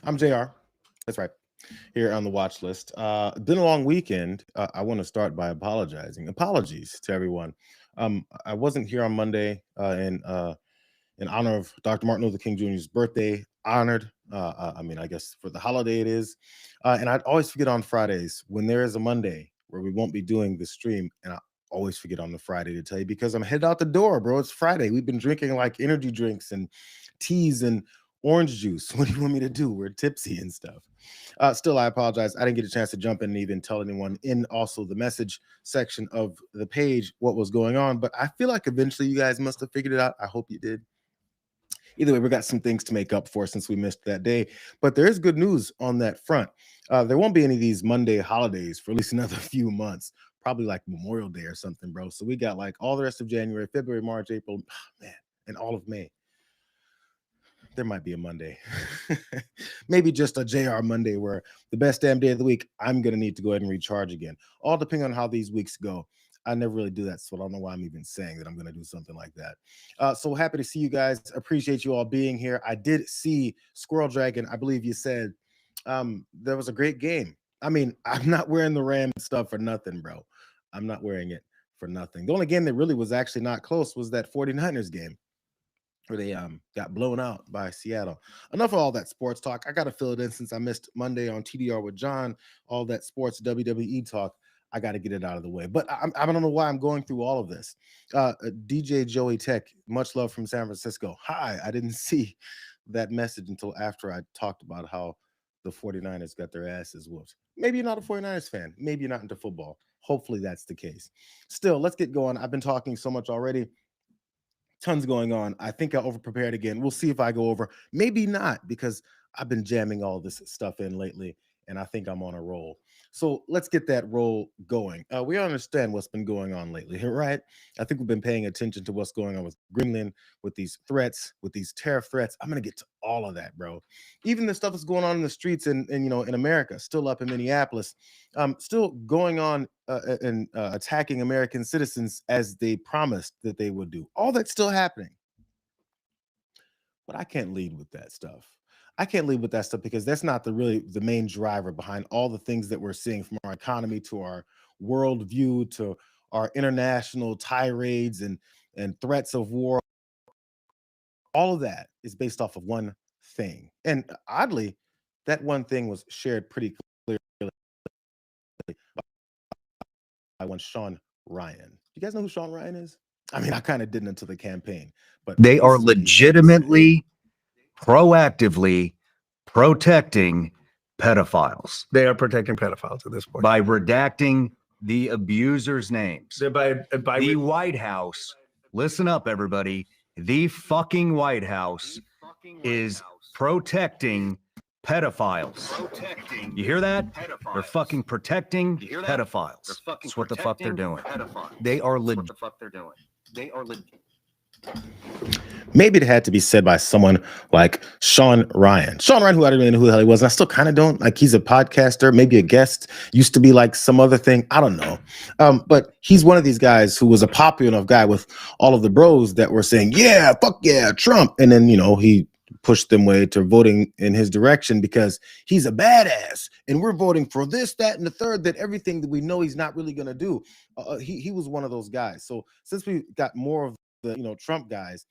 I'm JR. That's right. Here on the watch list. Been a long weekend. I want to start by apologizing. Apologies to everyone. I wasn't here on Monday in honor of Dr. Martin Luther King Jr.'s birthday. Honored. I guess for the holiday it is. And I'd always forget on Fridays when there is a Monday where we won't be doing the stream, and I always forget on the Friday to tell you because I'm headed out the door, bro. It's Friday. We've been drinking like energy drinks and teas and orange juice. What do you want me to do? We're tipsy and stuff. Still, I apologize. I didn't get a chance to jump in and even tell anyone in also the message section of the page what was going on. But I feel like eventually you guys must have figured it out. I hope you did. Either way, we got some things to make up for since we missed that day. But there is good news on that front. There won't be any of these Monday holidays for at least another few months. Probably like Memorial Day or something, bro. So we got like all the rest of January, February, March, April, man, and all of May. There might be a Monday. Maybe just a JR Monday where the best damn day of the week, I'm going to need to go ahead and recharge again. All depending on how these weeks go. I never really do that, so I don't know why I'm even saying that I'm going to do something like that. So happy to see you guys. Appreciate you all being here. I did see Squirrel Dragon. I believe you said there was a great game. I mean, I'm not wearing the Ram stuff for nothing, bro. I'm not wearing it for nothing. The only game that really was actually not close was that 49ers game where they got blown out by Seattle. Enough of all that sports talk. I got to fill it in since I missed Monday on TDR with John. All that sports WWE talk. I got to get it out of the way. But I don't know why I'm going through all of this. DJ Joey Tech, much love from San Francisco. Hi, I didn't see that message until after I talked about how the 49ers got their asses whooped. Maybe you're not a 49ers fan. Maybe you're not into football. Hopefully that's the case. Still, let's get going. I've been talking so much already. Tons going on. I think I overprepared again. We'll see if I go over. Maybe not, because I've been jamming all this stuff in lately, and I think I'm on a roll. So let's get that roll going. We understand what's been going on lately, right? I think we've been paying attention to what's going on with Greenland, with these threats, with these tariff threats. I'm gonna get to all of that, bro. Even the stuff that's going on in the streets in America, still up in Minneapolis, still going on and attacking American citizens as they promised that they would do. All that's still happening. But I can't lead with that stuff. I can't lead with that stuff because that's not the main driver behind all the things that we're seeing, from our economy to our worldview to our international tirades and threats of war. All of that is based off of one thing. And oddly, that one thing was shared pretty clearly by one Sean Ryan. You guys know who Sean Ryan is? I mean, I kind of didn't until the campaign, but they are legitimately, proactively protecting pedophiles. They are protecting pedophiles at this point by redacting the abusers' names. by the White House. Listen up, everybody. The fucking White House is protecting pedophiles. You hear that? They're fucking protecting pedophiles. That's what the fuck they're doing. They are legit. Maybe it had to be said by someone like Sean Ryan. Sean Ryan, who I didn't really know who the hell he was, and I still kind of don't. Like, he's a podcaster, maybe a guest, used to be like some other thing. I don't know. But he's one of these guys who was a popular enough guy with all of the bros that were saying, yeah, fuck yeah, Trump. And then, he pushed them way to voting in his direction because he's a badass. And we're voting for this, that, and the third, that everything that we know he's not really going to do. He was one of those guys. So since we got more of the Trump guys,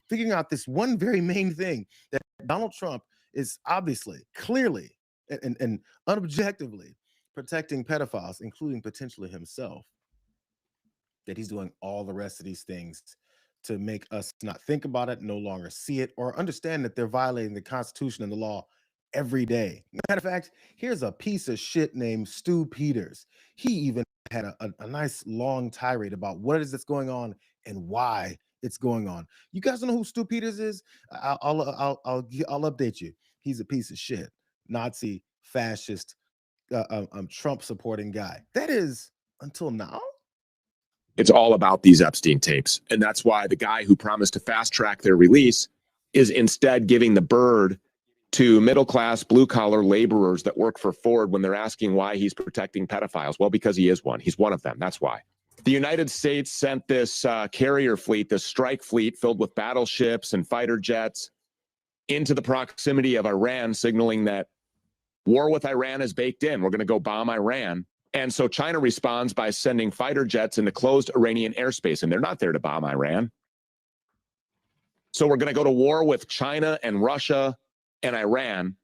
figuring out this one very main thing, that Donald Trump is obviously, clearly, and unobjectively protecting pedophiles, including potentially himself, that he's doing all the rest of these things to make us not think about it, no longer see it, or understand that they're violating the Constitution and the law every day. Matter of fact, here's a piece of shit named Stu Peters. He even had a nice long tirade about what it is that's going on and why it's going on. You guys don't know who Stu Peters is? I'll update you. He's a piece of shit, Nazi, fascist, Trump supporting guy. That is, until now. It's all about these Epstein tapes. And that's why the guy who promised to fast track their release is instead giving the bird to middle-class, blue-collar laborers that work for Ford when they're asking why he's protecting pedophiles. Well, because he is one. He's one of them. That's why. The United States sent this carrier fleet, this strike fleet filled with battleships and fighter jets, into the proximity of Iran, signaling that war with Iran is baked in. We're going to go bomb Iran. And so China responds by sending fighter jets into closed Iranian airspace, and they're not there to bomb Iran. So we're going to go to war with China and Russia and Iran,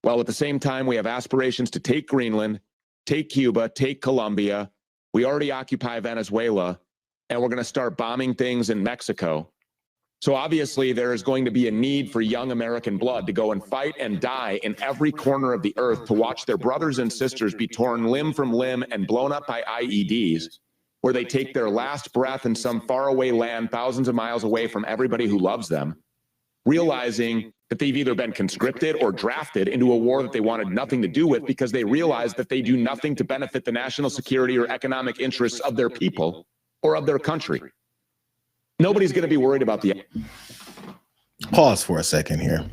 while at the same time we have aspirations to take Greenland, take Cuba, take Colombia. We already occupy Venezuela, and we're going to start bombing things in Mexico. So obviously there is going to be a need for young American blood to go and fight and die in every corner of the earth to watch their brothers and sisters be torn limb from limb and blown up by IEDs, where they take their last breath in some faraway land thousands of miles away from everybody who loves them, realizing that they've either been conscripted or drafted into a war that they wanted nothing to do with because they realize that they do nothing to benefit the national security or economic interests of their people or of their country. Nobody's going to be worried about the... Pause for a second here.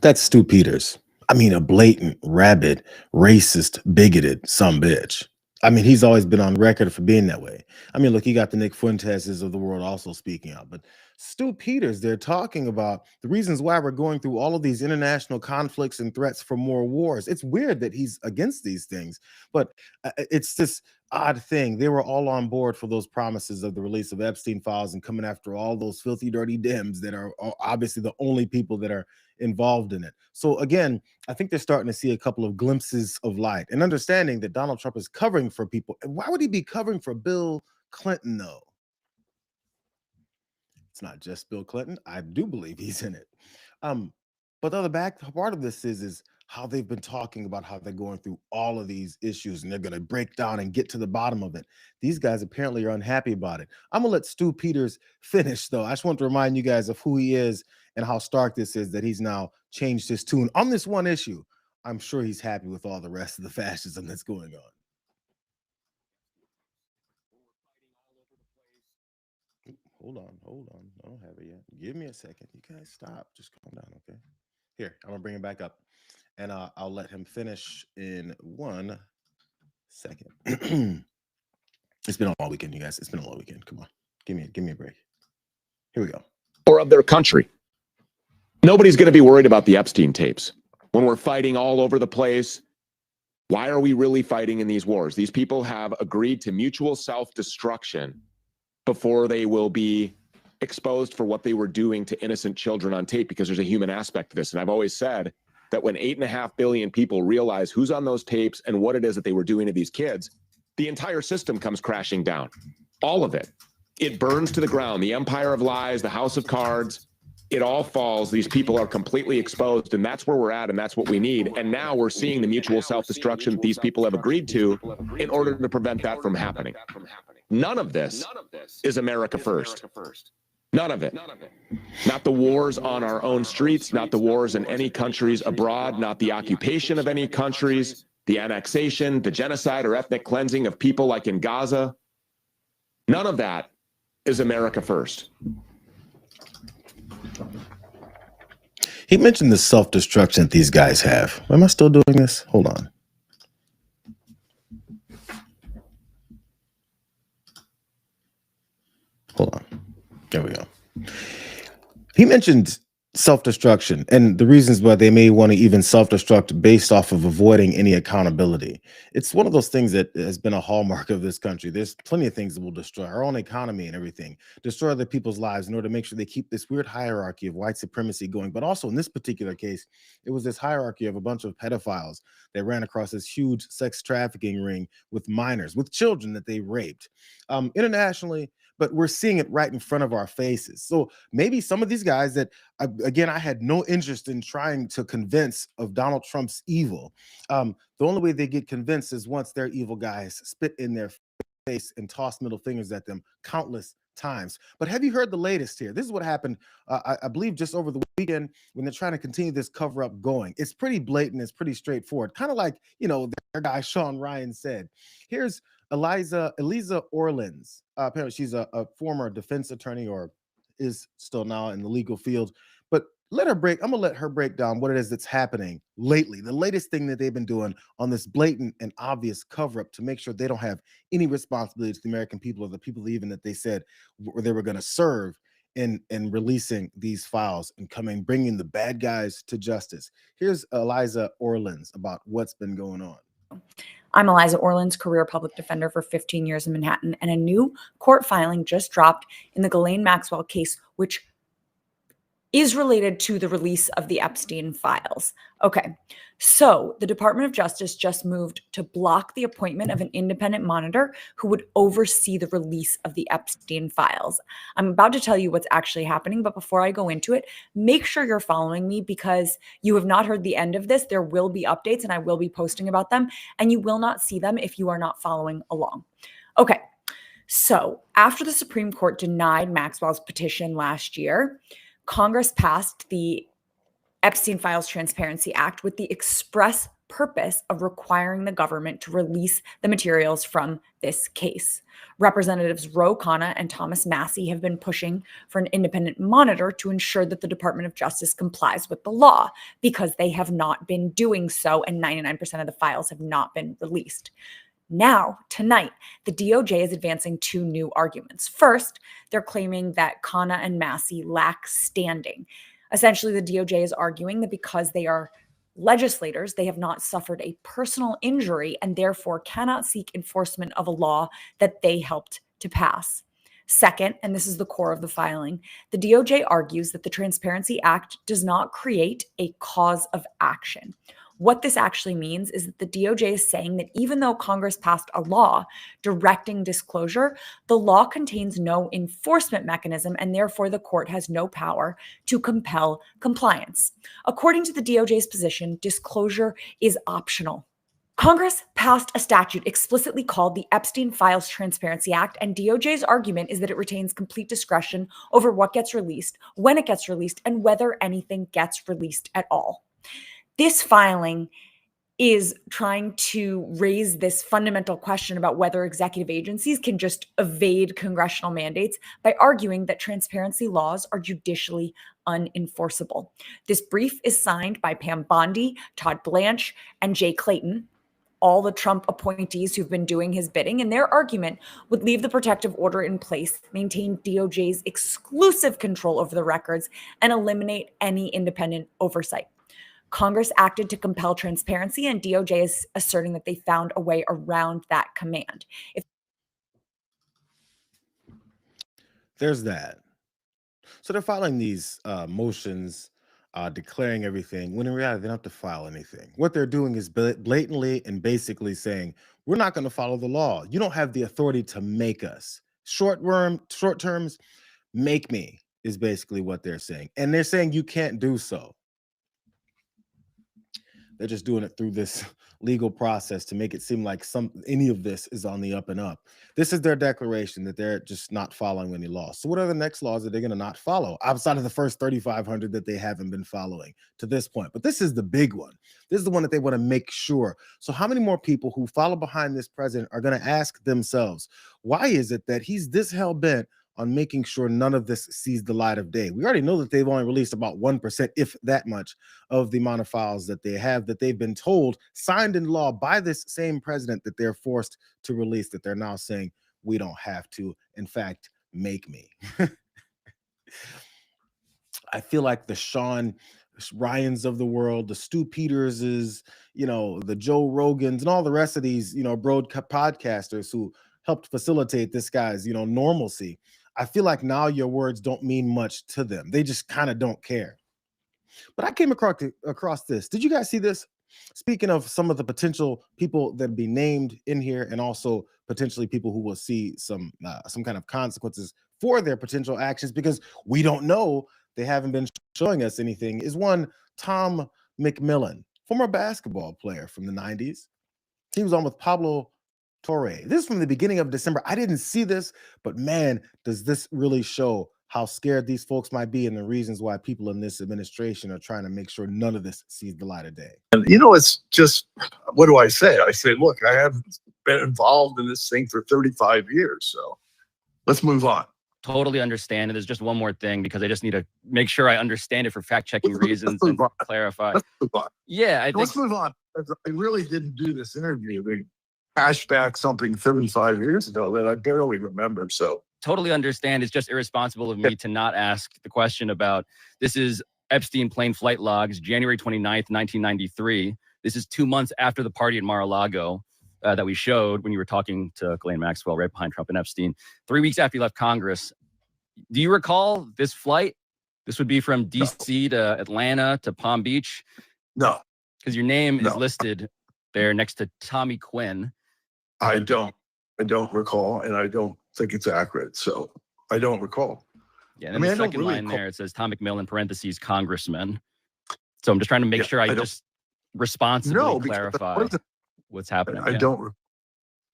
That's Stu Peters. I mean, a blatant, rabid, racist, bigoted sumbitch. I mean, he's always been on record for being that way. I mean, look, you got the Nick Fuenteses of the world also speaking out, but Stu Peters, they're talking about the reasons why we're going through all of these international conflicts and threats for more wars. It's weird that he's against these things, but it's this odd thing. They were all on board for those promises of the release of Epstein files and coming after all those filthy, dirty Dems that are obviously the only people that are involved in it. So again, I think they're starting to see a couple of glimpses of light and understanding that Donald Trump is covering for people. And why would he be covering for Bill Clinton, though? It's not just Bill Clinton. I do believe he's in it. But the other back part of this is how they've been talking about how they're going through all of these issues and they're going to break down and get to the bottom of it. These guys apparently are unhappy about it. I'm going to let Stu Peters finish, though. I just want to remind you guys of who he is and how stark this is, that he's now changed his tune on this one issue. I'm sure he's happy with all the rest of the fascism that's going on. Hold on. I don't have it yet. Give me a second. You guys stop. Just calm down, okay? Here, I'm going to bring it back up. And I'll let him finish in 1 second. It's been a long weekend, you guys. It's been a long weekend. Come on. Give me a break. Here we go. Or of their country. Nobody's going to be worried about the Epstein tapes. When we're fighting all over the place, why are we really fighting in these wars? These people have agreed to mutual self-destruction before they will be exposed for what they were doing to innocent children on tape, because there's a human aspect to this. And I've always said that when 8.5 billion people realize who's on those tapes and what it is that they were doing to these kids, the entire system comes crashing down. All of it. It burns to the ground. The empire of lies, the house of cards, it all falls. These people are completely exposed, and that's where we're at, and that's what we need. And now we're seeing the mutual self-destruction that these people have agreed to in order to prevent that from happening. None of this is America first. None of it. Not the wars on our own streets, not the wars in any countries abroad, not the occupation of any countries, the annexation, the genocide or ethnic cleansing of people like in Gaza. None of that is America first. He mentioned the self-destruction that these guys have. Am I still doing this? Hold on. Hold on. There we go. He mentioned self-destruction and the reasons why they may want to even self-destruct based off of avoiding any accountability. It's one of those things that has been a hallmark of this country. There's plenty of things that will destroy our own economy and everything, destroy other people's lives in order to make sure they keep this weird hierarchy of white supremacy going. But also in this particular case, it was this hierarchy of a bunch of pedophiles that ran across this huge sex trafficking ring with minors, with children that they raped internationally. But we're seeing it right in front of our faces. So maybe some of these guys that, again, I had no interest in trying to convince of Donald Trump's evil. The only way they get convinced is once their evil guys spit in their face and toss middle fingers at them countless times. But have you heard the latest here? This is what happened, I believe, just over the weekend when they're trying to continue this cover up going. It's pretty blatant. It's pretty straightforward. Kind of like, you know, their guy Sean Ryan said. Here's Eliza Orleans. Apparently she's a former defense attorney, or is still now in the legal field. But I'm gonna let her break down what it is that's happening lately. The latest thing that they've been doing on this blatant and obvious cover-up to make sure they don't have any responsibility to the American people or the people even that they said they were going to serve in releasing these files and bringing the bad guys to justice. Here's Eliza Orleans about what's been going on. I'm Eliza Orleans, career public defender for 15 years in Manhattan, and a new court filing just dropped in the Ghislaine Maxwell case, which is related to the release of the Epstein files. Okay, so the Department of Justice just moved to block the appointment of an independent monitor who would oversee the release of the Epstein files. I'm about to tell you what's actually happening, but before I go into it, make sure you're following me because you have not heard the end of this. There will be updates and I will be posting about them, and you will not see them if you are not following along. Okay, so after the Supreme Court denied Maxwell's petition last year, Congress passed the Epstein Files Transparency Act with the express purpose of requiring the government to release the materials from this case. Representatives Ro Khanna and Thomas Massie have been pushing for an independent monitor to ensure that the Department of Justice complies with the law because they have not been doing so, and 99% of the files have not been released. Now, tonight, the DOJ is advancing two new arguments. First, they're claiming that Khanna and Massie lack standing. Essentially, the DOJ is arguing that because they are legislators, they have not suffered a personal injury and therefore cannot seek enforcement of a law that they helped to pass. Second, and this is the core of the filing, the DOJ argues that the Transparency Act does not create a cause of action. What this actually means is that the DOJ is saying that even though Congress passed a law directing disclosure, the law contains no enforcement mechanism, and therefore the court has no power to compel compliance. According to the DOJ's position, disclosure is optional. Congress passed a statute explicitly called the Epstein Files Transparency Act, and DOJ's argument is that it retains complete discretion over what gets released, when it gets released, and whether anything gets released at all. This filing is trying to raise this fundamental question about whether executive agencies can just evade congressional mandates by arguing that transparency laws are judicially unenforceable. This brief is signed by Pam Bondi, Todd Blanche, and Jay Clayton, all the Trump appointees who've been doing his bidding, and their argument would leave the protective order in place, maintain DOJ's exclusive control over the records, and eliminate any independent oversight. Congress acted to compel transparency, and DOJ is asserting that they found a way around that command. There's that. So they're filing these motions declaring everything, when in reality, they don't have to file anything. What they're doing is blatantly and basically saying, we're not going to follow the law. You don't have the authority to make us. Short terms, make me is basically what they're saying. And they're saying you can't do so. They're just doing it through this legal process to make it seem like any of this is on the up and up. This is their declaration that they're just not following any laws. So what are the next laws that they're going to not follow outside of the first 3,500 that they haven't been following to this point? But this is the big one. This is the one that they want to make sure. So how many more people who follow behind this president are going to ask themselves, why is it that he's this hell-bent on making sure none of this sees the light of day? We already know that they've only released about 1%, if that much, of the amount of files that they have, that they've been told, signed in law by this same president, that they're forced to release, that they're now saying, we don't have to, in fact, make me. I feel like the Sean Ryans of the world, the Stu Peterses, the Joe Rogans, and all the rest of these, broad podcasters who helped facilitate this guy's, normalcy. I feel like now your words don't mean much to them. They just kind of don't care. But I came across this. Did you guys see this? Speaking of some of the potential people that be named in here, and also potentially people who will see some kind of consequences for their potential actions, because we don't know, they haven't been showing us anything, is one Tom McMillan, former basketball player from the 90s. He was on with Pablo Torre. This is from the beginning of December. I didn't see this, but man, does this really show how scared these folks might be and the reasons why people in this administration are trying to make sure none of this sees the light of day. And it's just, what do I say? I say, look, I haven't been involved in this thing for 35 years, so let's move on. Totally understand. And there's just one more thing, because I just need to make sure I understand it for fact-checking reasons and clarify. Let's move on. Yeah, let's move on. I really didn't do this interview. They hashed back something 35 years ago that I barely remember. So totally understand. It's just irresponsible of me to not ask the question about, this is Epstein plane flight logs, January 29th, 1993. This is 2 months after the party at Mar-a-Lago that we showed when you were talking to Ghislaine Maxwell right behind Trump and Epstein. 3 weeks after you left Congress. Do you recall this flight? This would be from D.C. to Atlanta to Palm Beach. No. Because your name is listed there next to Tommy Quinn. I don't recall, and I don't think it's accurate. So I don't recall. Yeah, and then the second line there, it says Tom McMillan, parentheses, congressman. So I'm just trying to make sure I just responsibly clarify what's happening.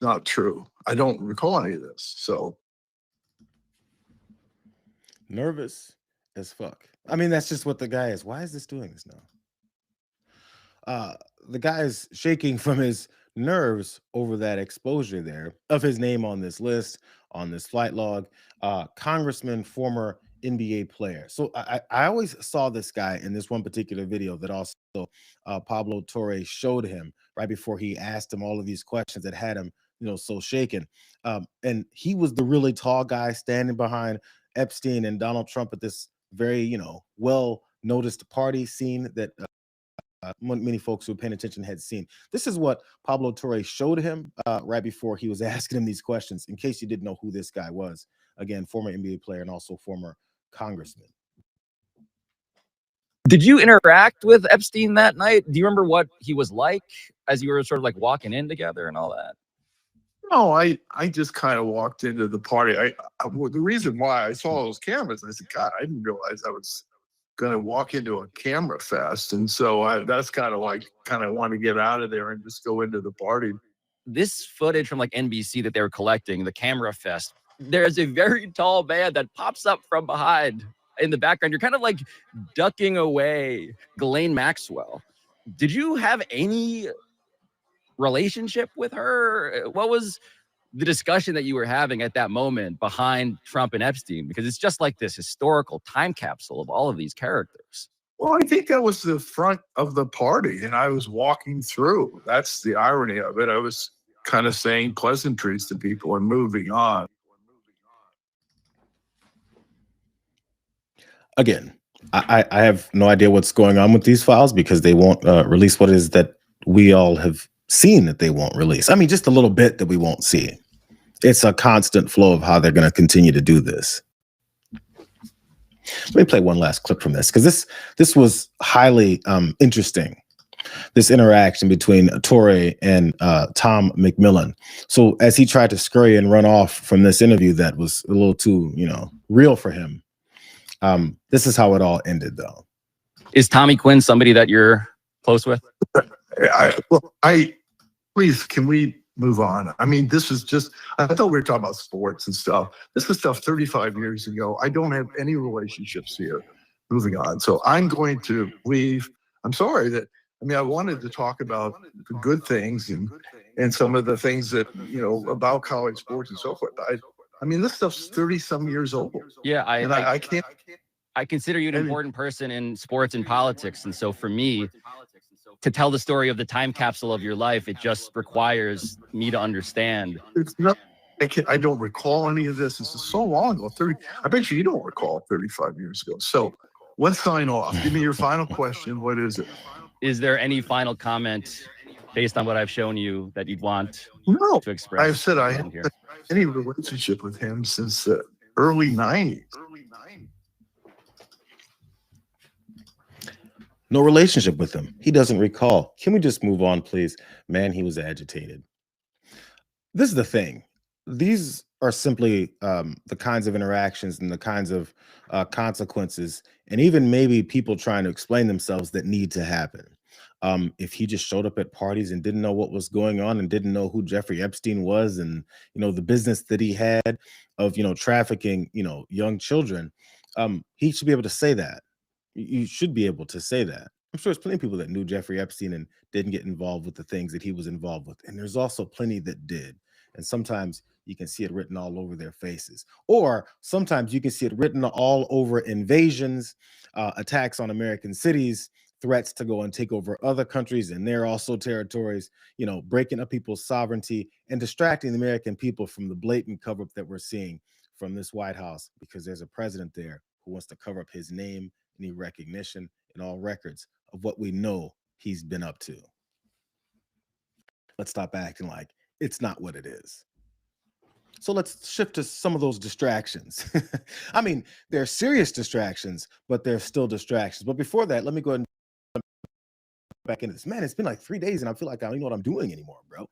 Not true. I don't recall any of this. So nervous as fuck. I mean, that's just what the guy is. Why is this doing this now? The guy is shaking from his nerves over that exposure there of his name on this list, on this flight log. Congressman, former NBA player. So I always saw this guy in this one particular video that also Pablo Torre showed him right before he asked him all of these questions that had him, so shaken. And he was the really tall guy standing behind Epstein and Donald Trump at this very, well noticed party scene that many folks who were paying attention had seen. This is what Pablo Torre showed him right before he was asking him these questions, in case you didn't know who this guy was. Again, former NBA player and also former congressman. Did you interact with Epstein that night? Do you remember what he was like as you were sort of like walking in together and all that? No, I just kind of walked into the party. The reason why I saw those cameras, I said, God, I didn't realize I was going to walk into a camera fest. And so that's kind of want to get out of there and just go into the party. This footage from like NBC that they were collecting, the camera fest, there's a very tall man that pops up from behind in the background. You're kind of like ducking away Ghislaine Maxwell. Did you have any relationship with her? What was the discussion that you were having at that moment behind Trump and Epstein? Because it's just like this historical time capsule of all of these characters. Well, I think that was the front of the party, and I was walking through. That's the irony of it. I was kind of saying pleasantries to people and moving on. Again, I have no idea what's going on with these files because they won't release what it is that we all have seen that they won't release. I mean, just a little bit that we won't see. It's a constant flow of how they're going to continue to do this. Let me play one last clip from this because this was highly interesting. This interaction between Torre and Tom McMillan. So as he tried to scurry and run off from this interview that was a little too, real for him. This is how it all ended, though. Is Tommy Quinn somebody that you're close with? Please, can we move on? I mean, this is just, I thought we were talking about sports and stuff. This was stuff 35 years ago. I don't have any relationships here. Moving on. So I'm going to leave. I'm sorry I wanted to talk about the good things and some of the things that, about college sports and so forth. This stuff's 30 some years old. Yeah. I can't. I consider you an important person in sports and politics. And so for me, to tell the story of the time capsule of your life, it just requires me to understand. It's not, I don't recall any of this. This is so long ago. I bet you don't recall 35 years ago. So let's sign off. Give me your final question. What is it? Is there any final comment based on what I've shown you that you'd want to express? I've said I haven't had any relationship with him since the early 90s. No relationship with him. He doesn't recall. Can we just move on, please? Man, he was agitated. This is the thing. These are simply the kinds of interactions and the kinds of consequences, and even maybe people trying to explain themselves that need to happen. If he just showed up at parties and didn't know what was going on and didn't know who Jeffrey Epstein was and, the business that he had of, trafficking, young children, he should be able to say that. You should be able to say that. I'm sure there's plenty of people that knew Jeffrey Epstein and didn't get involved with the things that he was involved with. And there's also plenty that did. And sometimes you can see it written all over their faces. Or sometimes you can see it written all over invasions, attacks on American cities, threats to go and take over other countries and their also territories, breaking up people's sovereignty and distracting the American people from the blatant cover-up that we're seeing from this White House because there's a president there who wants to cover up his name, any recognition, and all records of what we know he's been up to. Let's stop acting like it's not what it is. So let's shift to some of those distractions. I mean, they're serious distractions, but they're still distractions. But before that, let me go ahead and back into this. Man, it's been like 3 days and I feel like I don't even know what I'm doing anymore, bro.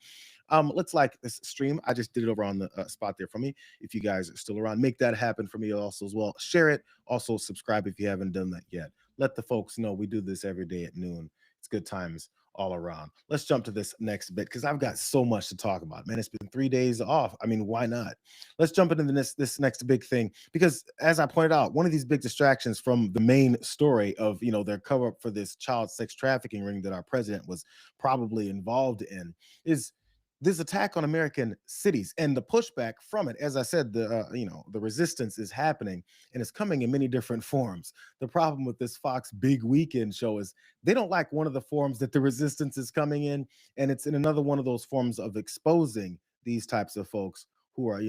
Let's like this stream. I just did it over on the spot there for me. If you guys are still around, make that happen for me also as well. Share it. Also subscribe if you haven't done that yet. Let the folks know we do this every day at noon. It's good times all around. Let's jump to this next bit because I've got so much to talk about. Man, it's been 3 days off. I mean, why not? Let's jump into this next big thing because, as I pointed out, one of these big distractions from the main story of their cover up for this child sex trafficking ring that our president was probably involved in is this attack on American cities and the pushback from it. As I said, the resistance is happening and it's coming in many different forms. The problem with this Fox Big Weekend show is they don't like one of the forms that the resistance is coming in, and it's in another one of those forms of exposing these types of folks who are,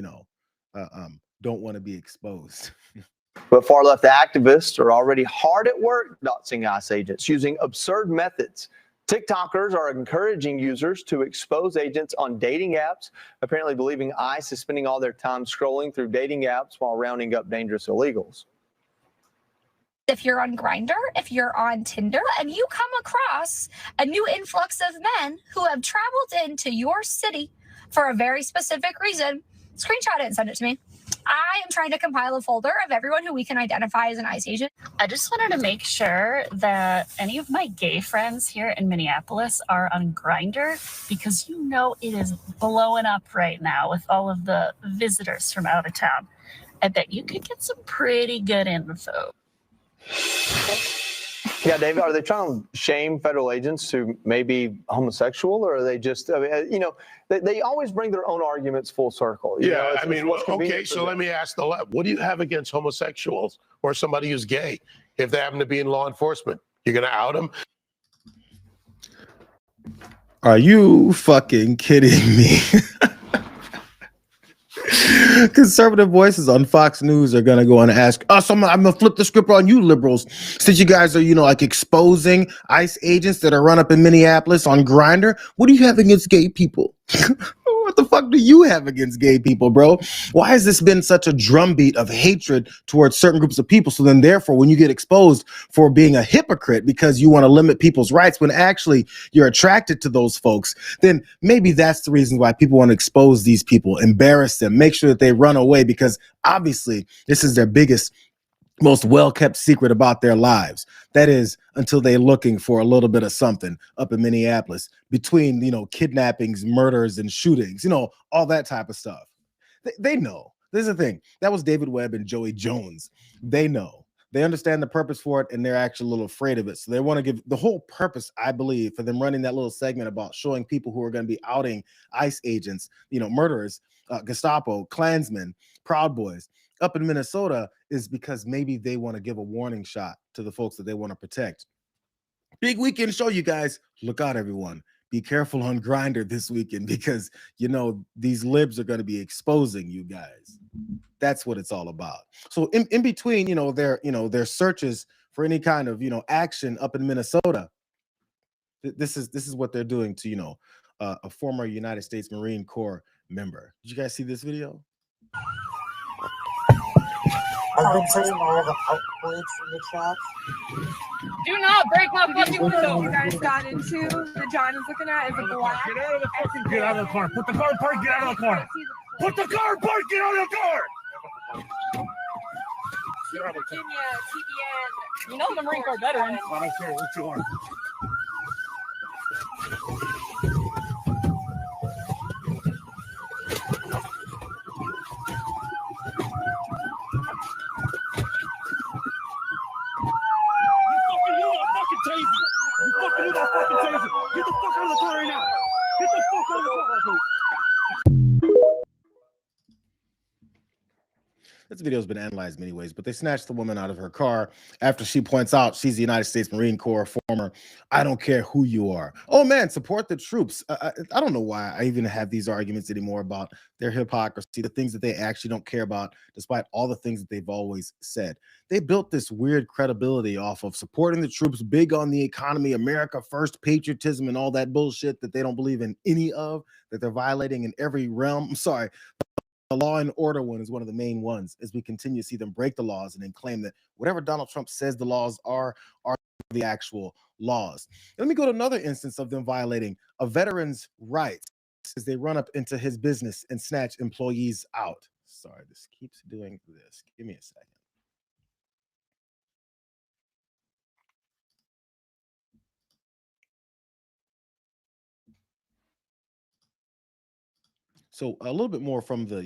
don't want to be exposed. But far-left activists are already hard at work doxing ICE agents using absurd methods. TikTokers are encouraging users to expose agents on dating apps, apparently believing ICE is spending all their time scrolling through dating apps while rounding up dangerous illegals. If you're on Grindr, if you're on Tinder, and you come across a new influx of men who have traveled into your city for a very specific reason, screenshot it and send it to me. I am trying to compile a folder of everyone who we can identify as an ICE agent. I just wanted to make sure that any of my gay friends here in Minneapolis are on Grindr because it is blowing up right now with all of the visitors from out of town. I bet you could get some pretty good info. Yeah, David, are they trying to shame federal agents who may be homosexual, or are they just, they always bring their own arguments full circle. Okay, so let me ask the left. What do you have against homosexuals or somebody who's gay if they happen to be in law enforcement? You're going to out them? Are you fucking kidding me? Conservative voices on Fox News are gonna go and ask us. I'm gonna flip the script on you liberals, since you guys are like exposing ICE agents that are run up in Minneapolis on Grindr. What do you have against gay people? What the fuck do you have against gay people, bro? Why has this been such a drumbeat of hatred towards certain groups of people? So then therefore, when you get exposed for being a hypocrite because you want to limit people's rights when actually you're attracted to those folks, then maybe that's the reason why people want to expose these people, embarrass them, make sure that they run away, because obviously this is their biggest, most well-kept secret about their lives. That is, until they're looking for a little bit of something up in Minneapolis between, kidnappings, murders, and shootings, all that type of stuff. They know. This is the thing. That was David Webb and Joey Jones. They know. They understand the purpose for it, and they're actually a little afraid of it. So they want to give the whole purpose, I believe, for them running that little segment about showing people who are going to be outing ICE agents, murderers, Gestapo, Klansmen, Proud Boys up in Minnesota, is because maybe they want to give a warning shot to the folks that they want to protect. Big weekend show, you guys. Look out, everyone. Be careful on Grindr this weekend because, these libs are going to be exposing you guys. That's what it's all about. So in between, their searches for any kind of, action up in Minnesota, this is what they're doing to, a former United States Marine Corps member. Did you guys see this video? I've been putting all the uploads in the chat. Do not break my fucking window. You guys got into the John is looking at is a black. Get out of the fucking, get out of the car. Put the car in park, get out of the car. Put the car in park, get out of the car. Virginia, TBN. You know the Marine Corps veteran. I don't care what you are. Get the fuck out of the car right now! Get the fuck out of the car! This video has been analyzed many ways, but they snatched the woman out of her car after she points out she's the United States Marine Corps former. I don't care who you are. Oh man, support the troops. I don't know why I even have these arguments anymore about their hypocrisy, the things that they actually don't care about, despite all the things that they've always said. They built this weird credibility off of supporting the troops, big on the economy, America first, patriotism, and all that bullshit that they don't believe in any of, that they're violating in every realm. I'm sorry. The law and order one is one of the main ones, as we continue to see them break the laws and then claim that whatever Donald Trump says the laws are the actual laws. Let me go to another instance of them violating a veteran's rights as they run up into his business and snatch employees out. Sorry, this keeps doing this. Give me a second. So a little bit more from the,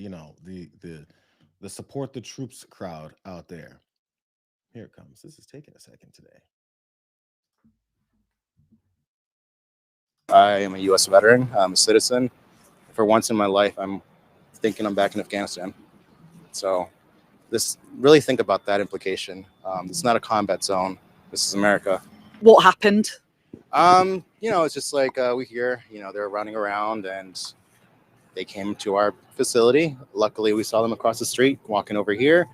the support the troops crowd out there. Here it comes. This is taking a second today. I am a U.S. veteran. I'm a citizen. For once in my life, I'm thinking I'm back in Afghanistan. So really think about that implication. It's not a combat zone. This is America. What happened? It's just like we hear, they're running around and they came to our facility. Luckily, we saw them across the street walking over here.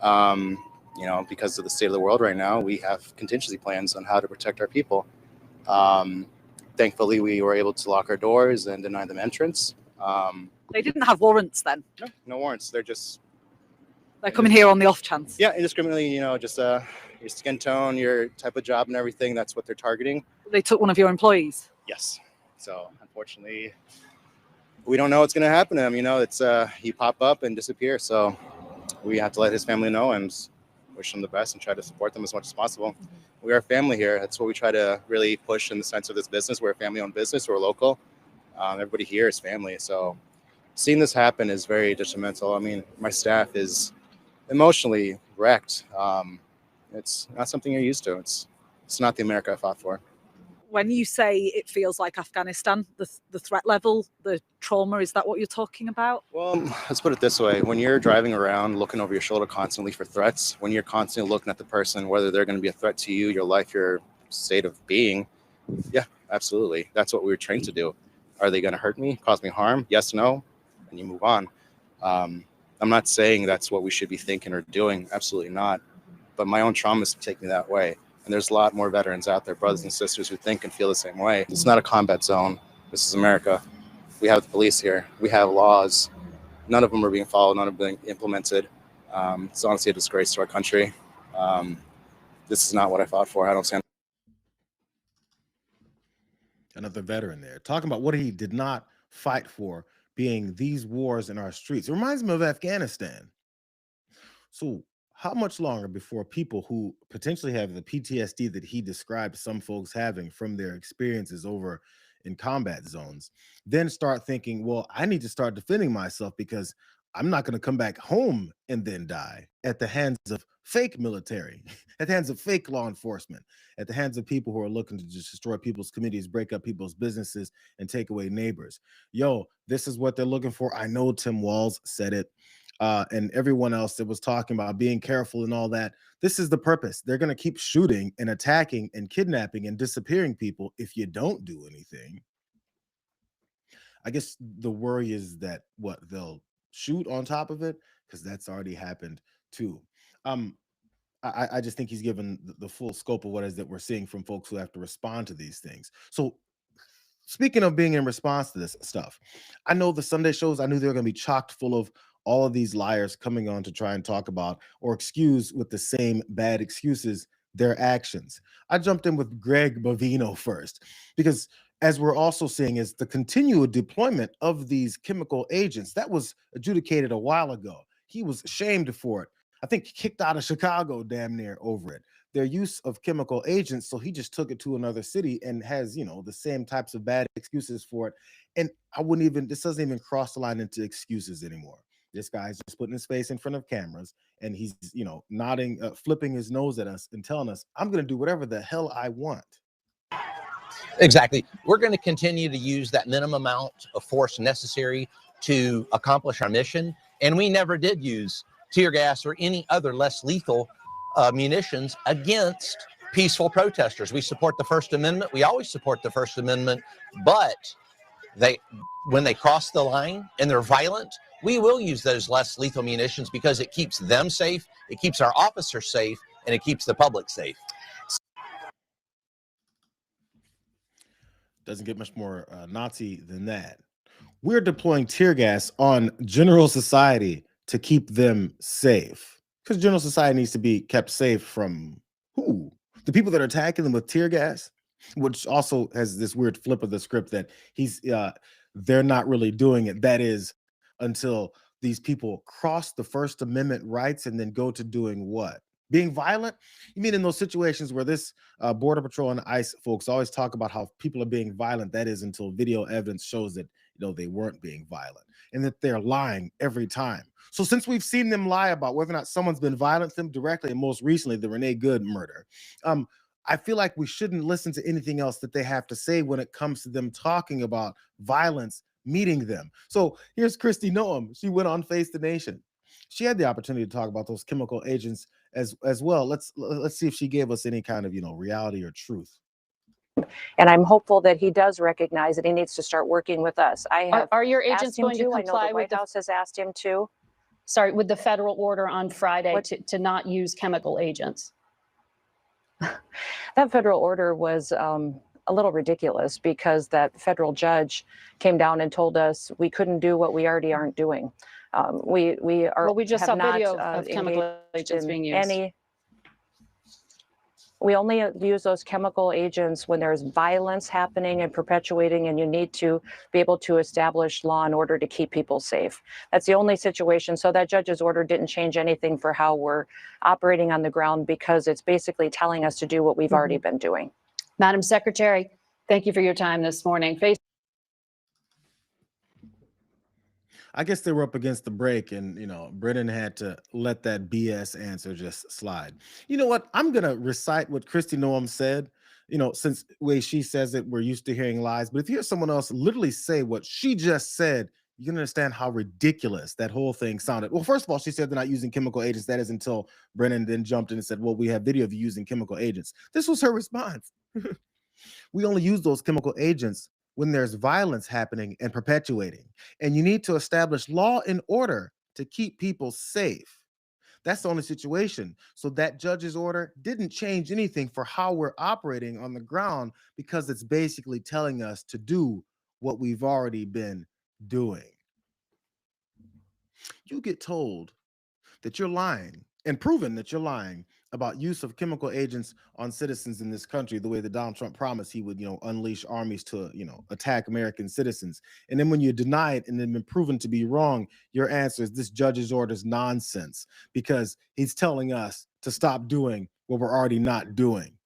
Because of the state of the world right now, we have contingency plans on how to protect our people. Thankfully, we were able to lock our doors and deny them entrance. They didn't have warrants then? No warrants. They're coming here on the off chance? Yeah, indiscriminately, just your skin tone, your type of job and everything. That's what they're targeting. They took one of your employees? Yes. So, unfortunately, we don't know what's going to happen to him. It's he pop up and disappear. So we have to let his family know and wish them the best and try to support them as much as possible. We are a family here. That's what we try to really push in the sense of this business. We're a family-owned business. We're local. Everybody here is family. So seeing this happen is very detrimental. I mean, my staff is emotionally wrecked. It's not something you're used to. It's not the America I fought for. When you say it feels like Afghanistan, the threat level, the trauma, is that what you're talking about? Well, let's put it this way. When you're driving around looking over your shoulder constantly for threats, when you're constantly looking at the person, whether they're going to be a threat to you, your life, your state of being, yeah, absolutely. That's what we were trained to do. Are they going to hurt me, cause me harm? Yes, no, and you move on. I'm not saying that's what we should be thinking or doing. Absolutely not. But my own traumas take me that way. And there's a lot more veterans out there, brothers and sisters, who think and feel the same way. It's not a combat zone. This is America. We have the police here. We have laws. None of them are being followed. None of them are being implemented. It's honestly a disgrace to our country. This is not what I fought for. I don't stand. Another veteran there talking about what he did not fight for, being these wars in our streets. It reminds me of Afghanistan. So how much longer before people who potentially have the PTSD that he described some folks having from their experiences over in combat zones then start thinking, well, I need to start defending myself because I'm not going to come back home and then die at the hands of fake military, at the hands of fake law enforcement, at the hands of people who are looking to just destroy people's communities, break up people's businesses, and take away neighbors. Yo, this is what they're looking for. I know Tim Walz said it. And everyone else that was talking about being careful and all that. This is the purpose. They're going to keep shooting and attacking and kidnapping and disappearing people if you don't do anything. I guess the worry is that they'll shoot on top of it, because that's already happened too. I just think he's given the full scope of what it is that we're seeing from folks who have to respond to these things. So speaking of being in response to this stuff, I know the Sunday shows, I knew they were going to be chocked full of all of these liars coming on to try and talk about or excuse with the same bad excuses their actions. I jumped in with Greg Bovino first, because as we're also seeing is the continued deployment of these chemical agents that was adjudicated a while ago. He was shamed for it. I think kicked out of Chicago damn near over it. Their use of chemical agents, so he just took it to another city and has, the same types of bad excuses for it. And this doesn't even cross the line into excuses anymore. This guy's just putting his face in front of cameras and he's, nodding, flipping his nose at us and telling us, I'm going to do whatever the hell I want. Exactly. We're going to continue to use that minimum amount of force necessary to accomplish our mission. And we never did use tear gas or any other less lethal munitions against peaceful protesters. We support the First Amendment. We always support the First Amendment, but when they cross the line and they're violent, we will use those less lethal munitions because it keeps them safe, it keeps our officers safe, and it keeps the public safe. Doesn't get much more Nazi than that. We're deploying tear gas on general society to keep them safe, because general society needs to be kept safe from who? The people that are attacking them with tear gas, which also has this weird flip of the script that they're not really doing it. That is until these people cross the First Amendment rights and then go to doing what? Being violent? You mean in those situations where this Border Patrol and ICE folks always talk about how people are being violent? That is until video evidence shows that they weren't being violent and that they're lying every time. So since we've seen them lie about whether or not someone's been violent to them directly, and most recently the Renee Good murder, I feel like we shouldn't listen to anything else that they have to say when it comes to them talking about violence meeting them. So here's Kristi Noem. She went on Face the Nation. She had the opportunity to talk about those chemical agents as well. Let's see if she gave us any kind of reality or truth. And I'm hopeful that he does recognize that he needs to start working with us. Are your agents going to comply? I know the White House has asked him to. Sorry, with the federal order on Friday to not use chemical agents? That federal order was a little ridiculous because that federal judge came down and told us we couldn't do what we already aren't doing. We just saw video of chemical agents being used. We only use those chemical agents when there's violence happening and perpetuating, and you need to be able to establish law and order to keep people safe. That's the only situation. So that judge's order didn't change anything for how we're operating on the ground, because it's basically telling us to do what we've already been doing. Madam Secretary, thank you for your time this morning. I guess they were up against the break, and Brennan had to let that BS answer just slide. You know what? I'm gonna recite what Kristi Noem said. Since the way she says it, we're used to hearing lies. But if you hear someone else literally say what she just said, you can understand how ridiculous that whole thing sounded. Well, first of all, she said they're not using chemical agents. That is until Brennan then jumped in and said, "Well, we have video of you using chemical agents." This was her response. We only use those chemical agents when there's violence happening and perpetuating, and you need to establish law and order to keep people safe. That's the only situation. So that judge's order didn't change anything for how we're operating on the ground, because it's basically telling us to do what we've already been doing. You get told that you're lying and proven that you're lying about use of chemical agents on citizens in this country, the way that Donald Trump promised he would, unleash armies to, attack American citizens. And then when you deny it and then been proven to be wrong, your answer is this judge's order is nonsense, because he's telling us to stop doing what we're already not doing.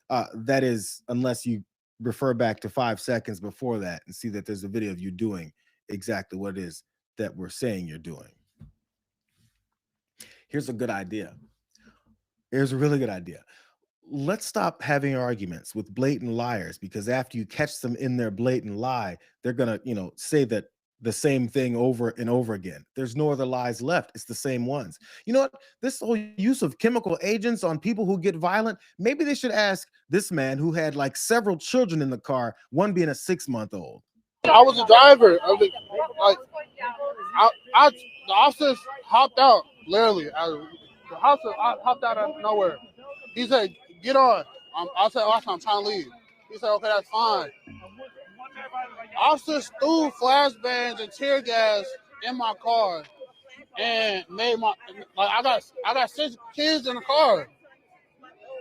That is, unless you refer back to 5 seconds before that and see that there's a video of you doing exactly what it is that we're saying you're doing. Here's a good idea. Here's a really good idea. Let's stop having arguments with blatant liars, because after you catch them in their blatant lie, they're going to, say that the same thing over and over again. There's no other lies left. It's the same ones. You know what? This whole use of chemical agents on people who get violent, maybe they should ask this man who had like several children in the car, one being a 6-month-old. I was a driver. The officers hopped out, literally. The officer hopped out of nowhere. He said, "Get on." I said, "Oh, I'm trying to leave." He said, "Okay, that's fine." Officers threw flashbangs and tear gas in my car and made I got 6 kids in the car.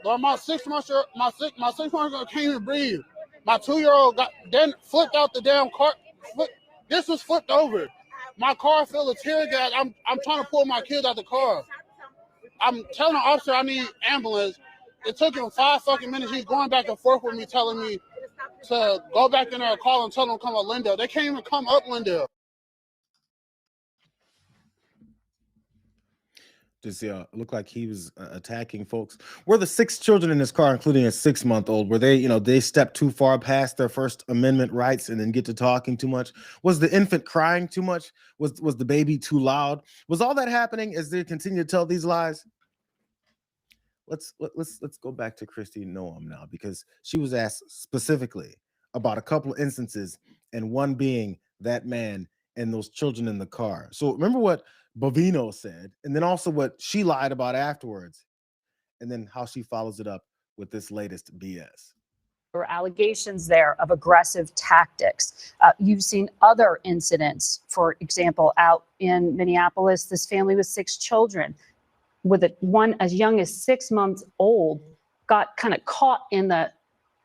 But my 6-month-old can't even breathe. My 2-year-old then flipped out the damn car. This was flipped over. My car filled with tear gas. I'm trying to pull my kids out the car. I'm telling the officer I need ambulance. It took him 5 fucking minutes. He's going back and forth with me, telling me to go back in there and call and tell them to come up Lindale. They can't even come up Lindale. Does he look like he was attacking folks? Were the 6 children in his car, including a 6-month-old, were they, they stepped too far past their First Amendment rights and then get to talking too much? Was the infant crying too much? Was the baby too loud? Was all that happening as they continue to tell these lies? Let's go back to Christy Noam now, because she was asked specifically about a couple of instances, and one being that man and those children in the car. So remember what Bovino said, and then also what she lied about afterwards, and then how she follows it up with this latest BS. There were allegations there of aggressive tactics. You've seen other incidents, for example, out in Minneapolis, this family with 6 children, with one as young as 6 months old, got kind of caught in the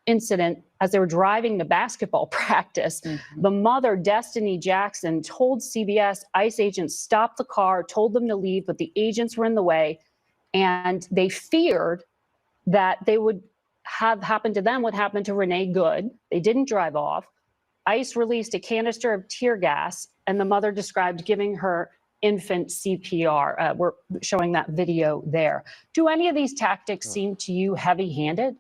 incident as they were driving to basketball practice. The mother, Destiny Jackson, told CBS ICE agents stopped the car, told them to leave, but the agents were in the way, and they feared that they would have happened to them what happened to Renee Good. They didn't drive off. ICE released a canister of tear gas, and the mother described giving her infant CPR. We're showing that video there. Do any of these tactics seem to you heavy-handed?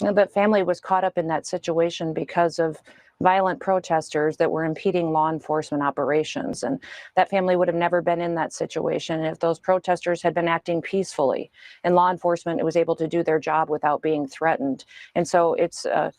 That family was caught up in that situation because of violent protesters that were impeding law enforcement operations. And that family would have never been in that situation if those protesters had been acting peacefully and law enforcement was able to do their job without being threatened. And so it's a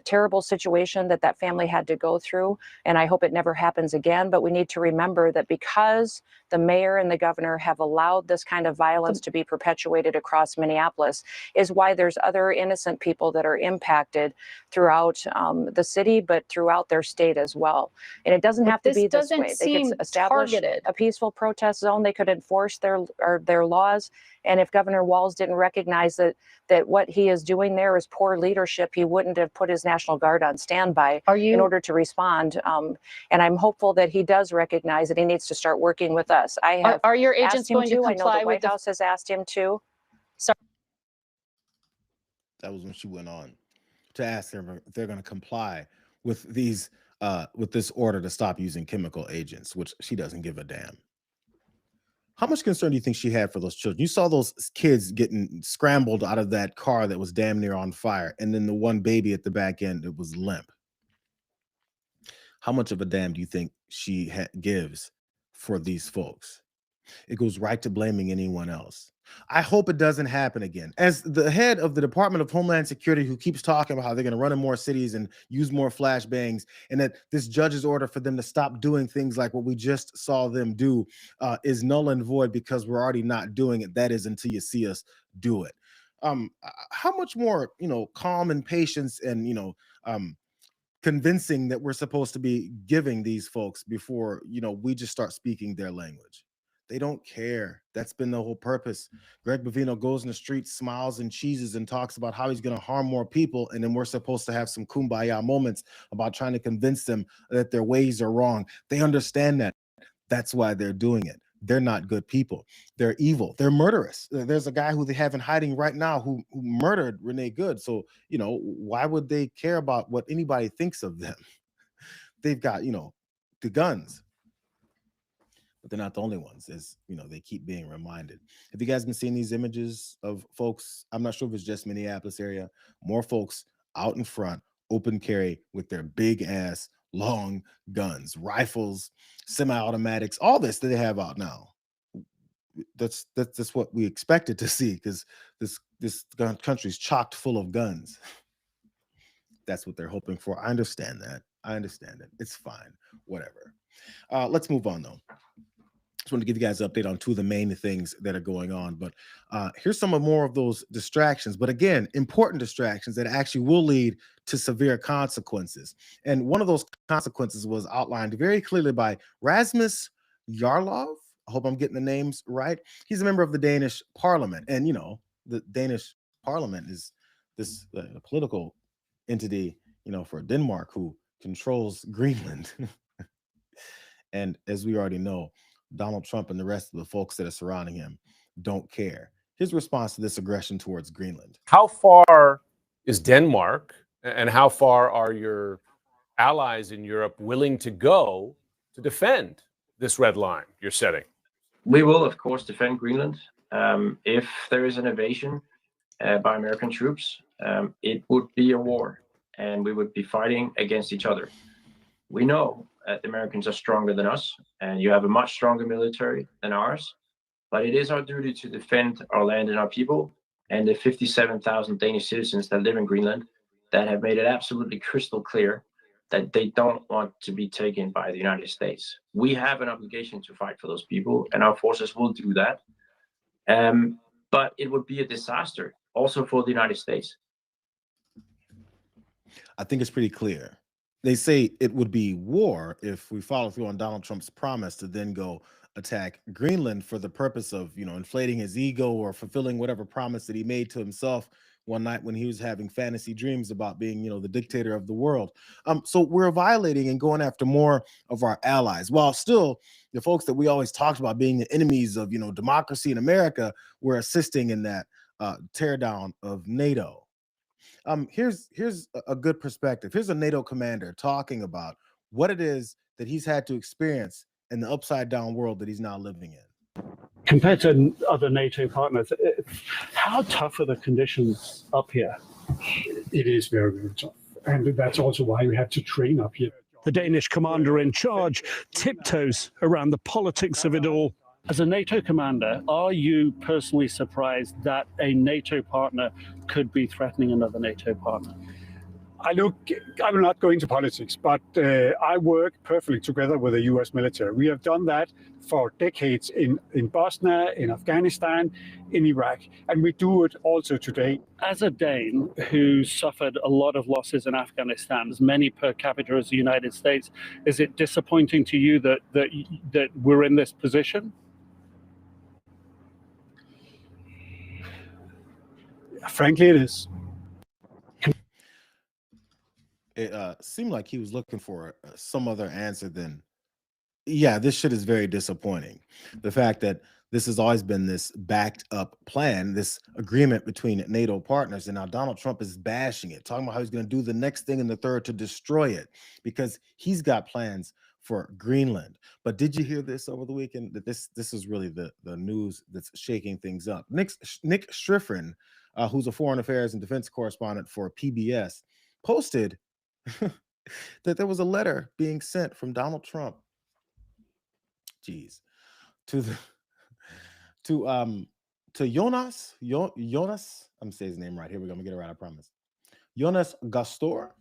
terrible situation that family had to go through, and I hope it never happens again. But we need to remember that because the mayor and the governor have allowed this kind of violence to be perpetuated across Minneapolis is why there's other innocent people that are impacted throughout the city, but throughout their state as well. And it doesn't have to be this way. They could establish a peaceful protest zone. They could enforce their laws. And if Governor Walz didn't recognize that what he is doing there is poor leadership, he wouldn't have put his National Guard on standby in order to respond. And I'm hopeful that he does recognize that he needs to start working with us. Are your agents going to comply? I know the White House has asked him to. That was when she went on to ask them if they're going to comply with these with this order to stop using chemical agents, which she doesn't give a damn. How much concern do you think she had for those children? You saw those kids getting scrambled out of that car that was damn near on fire, and then the one baby at the back end, it was limp. How much of a damn do you think she gives for these folks? It goes right to blaming anyone else. I hope it doesn't happen again. As the head of the Department of Homeland Security, who keeps talking about how they're going to run in more cities and use more flashbangs, and that this judge's order for them to stop doing things like what we just saw them do is null and void because we're already not doing it. That is until you see us do it. How much more, calm and patience and, convincing that we're supposed to be giving these folks before, we just start speaking their language? They don't care. That's been the whole purpose. Greg Bovino goes in the street, smiles and cheeses and talks about how he's going to harm more people. And then we're supposed to have some kumbaya moments about trying to convince them that their ways are wrong. They understand that. That's why they're doing it. They're not good people. They're evil. They're murderous. There's a guy who they have in hiding right now who murdered Renee Good. So, why would they care about what anybody thinks of them? They've got, the guns. But they're not the only ones, as they keep being reminded. Have you guys been seeing these images of folks? I'm not sure if it's just Minneapolis area, more folks out in front, open carry with their big ass long guns, rifles, semi-automatics, all this that they have out now. That's what we expected to see, because this country's chocked full of guns. That's what they're hoping for. I understand that. I understand it. It's fine. Whatever. Let's move on though. Just want to give you guys an update on two of the main things that are going on. But here's some more of those distractions. But again, important distractions that actually will lead to severe consequences. And one of those consequences was outlined very clearly by Rasmus Jarlov. I hope I'm getting the names right. He's a member of the Danish parliament. And, the Danish parliament is this political entity, for Denmark, who controls Greenland. And as we already know, Donald Trump and the rest of the folks that are surrounding him don't care. His response to this aggression towards Greenland. How far is Denmark and how far are your allies in Europe willing to go to defend this red line you're setting? We will, of course, defend Greenland. If there is an invasion by American troops, it would be a war, and we would be fighting against each other. We know the Americans are stronger than us, and you have a much stronger military than ours, but it is our duty to defend our land and our people, and the 57,000 Danish citizens that live in Greenland that have made it absolutely crystal clear that they don't want to be taken by the United States. We have an obligation to fight for those people, and our forces will do that. But it would be a disaster also for the United States. I think it's pretty clear. They say it would be war if we follow through on Donald Trump's promise to then go attack Greenland for the purpose of, inflating his ego or fulfilling whatever promise that he made to himself one night when he was having fantasy dreams about being, the dictator of the world. So we're violating and going after more of our allies, while still the folks that we always talked about being the enemies of, democracy in America, we're assisting in that tear down of NATO. Here's a good perspective. Here's a NATO commander talking about what it is that he's had to experience in the upside down world that he's now living in. Compared to other NATO partners, how tough are the conditions up here? It is very, very tough. And that's also why we have to train up here. The Danish commander in charge tiptoes around the politics of it all. As a NATO commander, are you personally surprised that a NATO partner could be threatening another NATO partner? I will not go into politics, but I work perfectly together with the US military. We have done that for decades in Bosnia, in Afghanistan, in Iraq, and we do it also today. As a Dane who suffered a lot of losses in Afghanistan, as many per capita as the United States, is it disappointing to you that we're in this position? Frankly, it is. It seemed like he was looking for some other answer than, yeah, this shit is very disappointing. The fact that this has always been this backed up plan, this agreement between NATO partners, and now Donald Trump is bashing it, talking about how he's going to do the next thing and the third to destroy it because he's got plans for Greenland. But did you hear this over the weekend? That this is really the news that's shaking things up. Nick Schifrin, who's a foreign affairs and defense correspondent for PBS, posted that there was a letter being sent from Donald Trump, to Jonas. I'm saying his name right. Here we go. I'm gonna get it right, I promise. Jonas Gastor.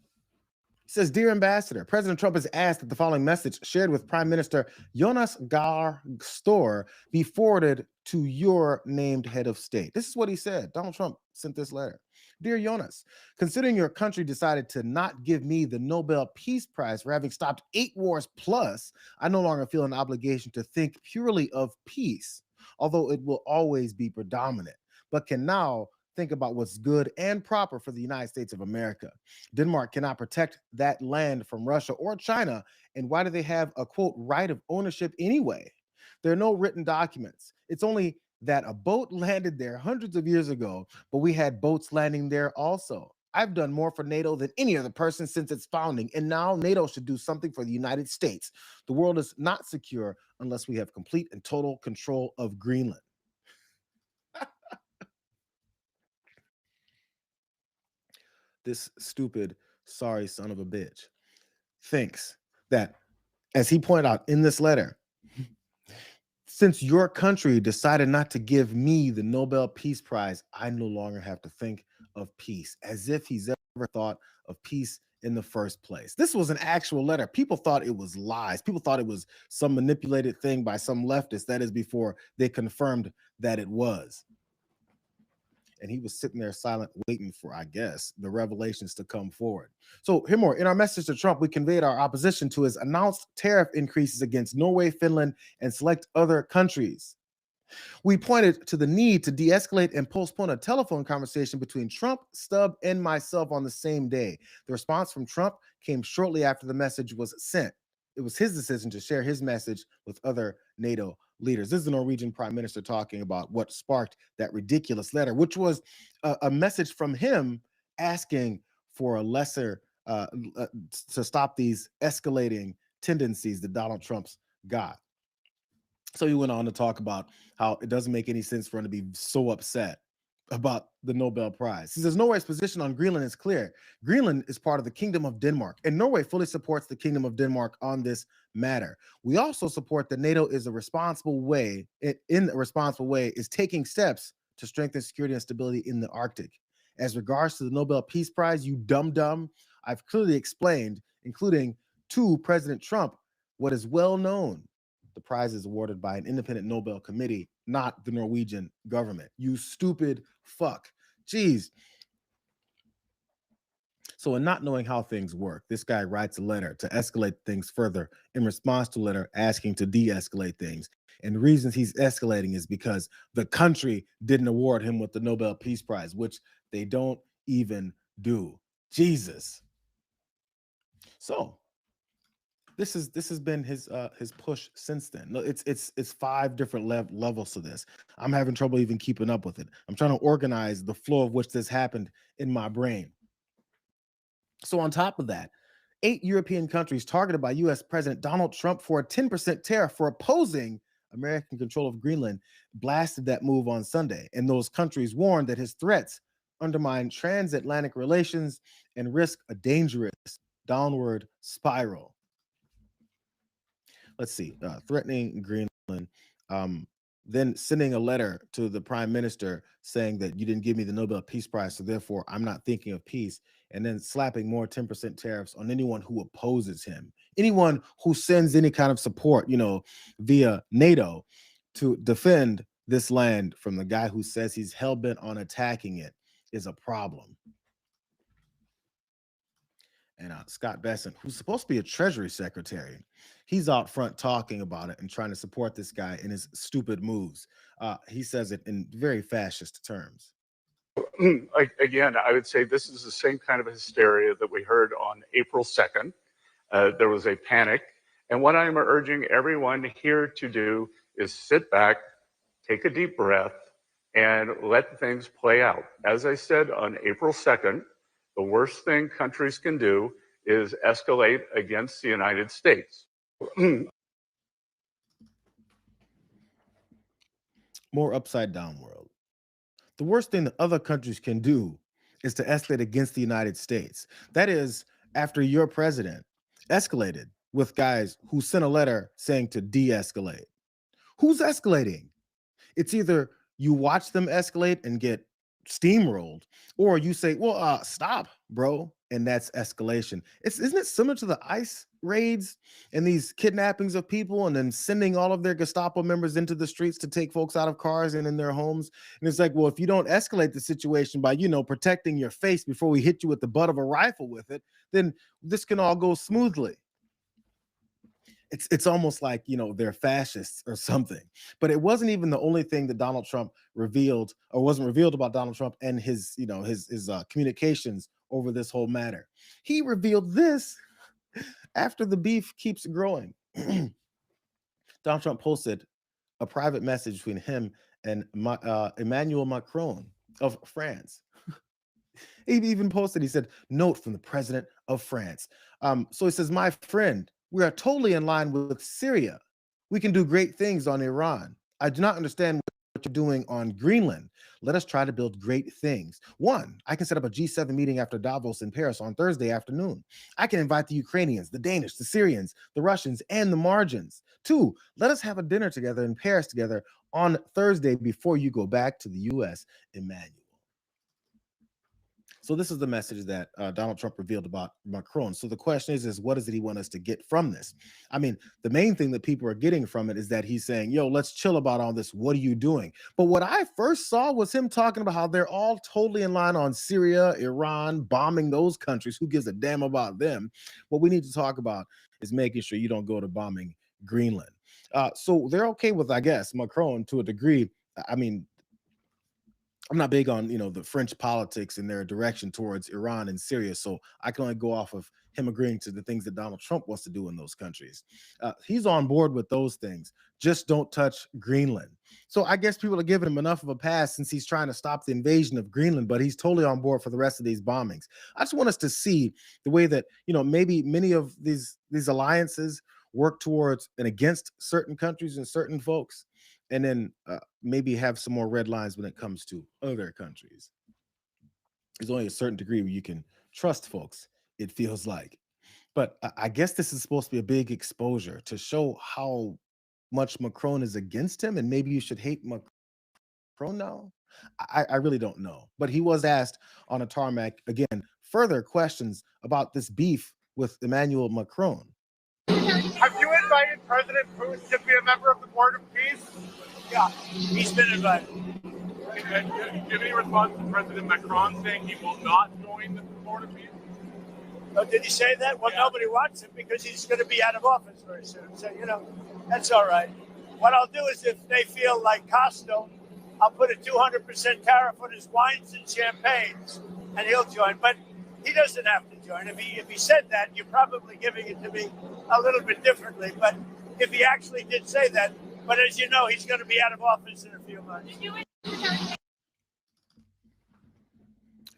He says, "Dear Ambassador, President Trump has asked that the following message shared with Prime Minister Jonas Gastor be forwarded to your named head of state." This is what he said. Donald Trump sent this letter. "Dear Jonas, considering your country decided to not give me the Nobel Peace Prize for having stopped 8 wars plus, I no longer feel an obligation to think purely of peace, although it will always be predominant, but can now think about what's good and proper for the United States of America. Denmark cannot protect that land from Russia or China, and why do they have a, quote, right of ownership anyway? There are no written documents. It's only that a boat landed there hundreds of years ago, but we had boats landing there also. I've done more for NATO than any other person since its founding, and now NATO should do something for the United States. The world is not secure unless we have complete and total control of Greenland." This stupid, sorry son of a bitch thinks that, as he pointed out in this letter, since your country decided not to give me the Nobel Peace Prize, I no longer have to think of peace, as if he's ever thought of peace in the first place. This was an actual letter. People thought it was lies. People thought it was some manipulated thing by some leftist. That is before they confirmed that it was. And he was sitting there silent, waiting for, I guess, the revelations to come forward. So here more. In our message to Trump, we conveyed our opposition to his announced tariff increases against Norway, Finland, and select other countries. We pointed to the need to de-escalate and postpone a telephone conversation between Trump, Stubb, and myself on the same day. The response from Trump came shortly after the message was sent. It was his decision to share his message with other NATO leaders. This is the Norwegian prime minister talking about what sparked that ridiculous letter, which was a message from him asking for a lesser, to stop these escalating tendencies that Donald Trump's got. So he went on to talk about how it doesn't make any sense for him to be so upset about the Nobel Prize. He says Norway's position on Greenland is clear. Greenland is part of the Kingdom of Denmark, and Norway fully supports the Kingdom of Denmark on this matter. We also support that NATO is a responsible way, in a responsible way, is taking steps to strengthen security and stability in the Arctic. As regards to the Nobel Peace Prize, you dumb, I've clearly explained, including to President Trump, what is well known. The prize is awarded by an independent Nobel committee, not the Norwegian government. You stupid fuck. Jeez. So in not knowing how things work, this guy writes a letter to escalate things further in response to a letter asking to de-escalate things. And the reasons he's escalating is because the country didn't award him with the Nobel Peace Prize, which they don't even do. Jesus. So this has been his push since then. No, it's 5 different levels to this. I'm having trouble even keeping up with it. I'm trying to organize the flow of which this happened in my brain. So on top of that, 8 European countries targeted by U.S. President Donald Trump for a 10% tariff for opposing American control of Greenland blasted that move on Sunday. And those countries warned that his threats undermine transatlantic relations and risk a dangerous downward spiral. Let's see, threatening Greenland, then sending a letter to the prime minister saying that you didn't give me the Nobel Peace Prize, so therefore I'm not thinking of peace, and then slapping more 10% tariffs on anyone who opposes him, anyone who sends any kind of support, via NATO to defend this land from the guy who says he's hell-bent on attacking it is a problem. And Scott Bessent, who's supposed to be a Treasury Secretary, he's out front talking about it and trying to support this guy in his stupid moves. He says it in very fascist terms. Again, I would say this is the same kind of hysteria that we heard on April 2nd. There was a panic. And what I'm urging everyone here to do is sit back, take a deep breath, and let things play out. As I said on April 2nd, the worst thing countries can do is escalate against the United States. More upside down world. The worst thing that other countries can do is to escalate against the United States. That is, after your president escalated with guys who sent a letter saying to de-escalate. Who's escalating? It's either you watch them escalate and get steamrolled, or you say, well, stop, bro, and that's escalation. Isn't it similar to the ICE raids and these kidnappings of people and then sending all of their Gestapo members into the streets to take folks out of cars and in their homes? And it's like, well, if you don't escalate the situation by, protecting your face before we hit you with the butt of a rifle with it, then this can all go smoothly. It's almost like, they're fascists or something. But it wasn't even the only thing that Donald Trump revealed or wasn't revealed about Donald Trump and his communications over this whole matter. He revealed this after the beef keeps growing. Donald Trump posted a private message between him and Emmanuel Macron of France. He even posted, he said, note from the president of France. So he says, my friend, we are totally in line with Syria. We can do great things on Iran. I do not understand what you're doing on Greenland. Let us try to build great things. 1, I can set up a G7 meeting after Davos in Paris on Thursday afternoon. I can invite the Ukrainians, the Danish, the Syrians, the Russians, and the margins. 2, let us have a dinner together in Paris together on Thursday before you go back to the U.S., Emmanuel. So this is the message that Donald Trump revealed about Macron. So the question is what does he want us to get from this? I mean, the main thing that people are getting from it is that he's saying, yo, let's chill about all this. What are you doing? But what I first saw was him talking about how they're all totally in line on Syria, Iran, bombing those countries. Who gives a damn about them? What we need to talk about is making sure you don't go to bombing Greenland. So they're okay with, I guess, Macron to a degree. I mean, I'm not big on, the French politics and their direction towards Iran and Syria. So I can only go off of him agreeing to the things that Donald Trump wants to do in those countries. He's on board with those things. Just don't touch Greenland. So I guess people are giving him enough of a pass since he's trying to stop the invasion of Greenland, but he's totally on board for the rest of these bombings. I just want us to see the way that, maybe many of these alliances work towards and against certain countries and certain folks, and then maybe have some more red lines when it comes to other countries. There's only a certain degree where you can trust folks, it feels like. But I guess this is supposed to be a big exposure to show how much Macron is against him, and maybe you should hate Macron now. I really don't know. But he was asked on a tarmac again further questions about this beef with Emmanuel Macron. Have you invited President Putin to be a member of the Board of Peace? Yeah, he's been invited. And do you have any response to President Macron saying he will not join the Board of Peace? Oh, did he say that? Well, nobody wants him because he's going to be out of office very soon. So, that's all right. What I'll do is if they feel like Costo, I'll put a 200% tariff on his wines and champagnes, and he'll join. But he doesn't have to join. If he said that, you're probably giving it to me a little bit differently. But if he actually did say that, but as you know, he's going to be out of office in a few months. Have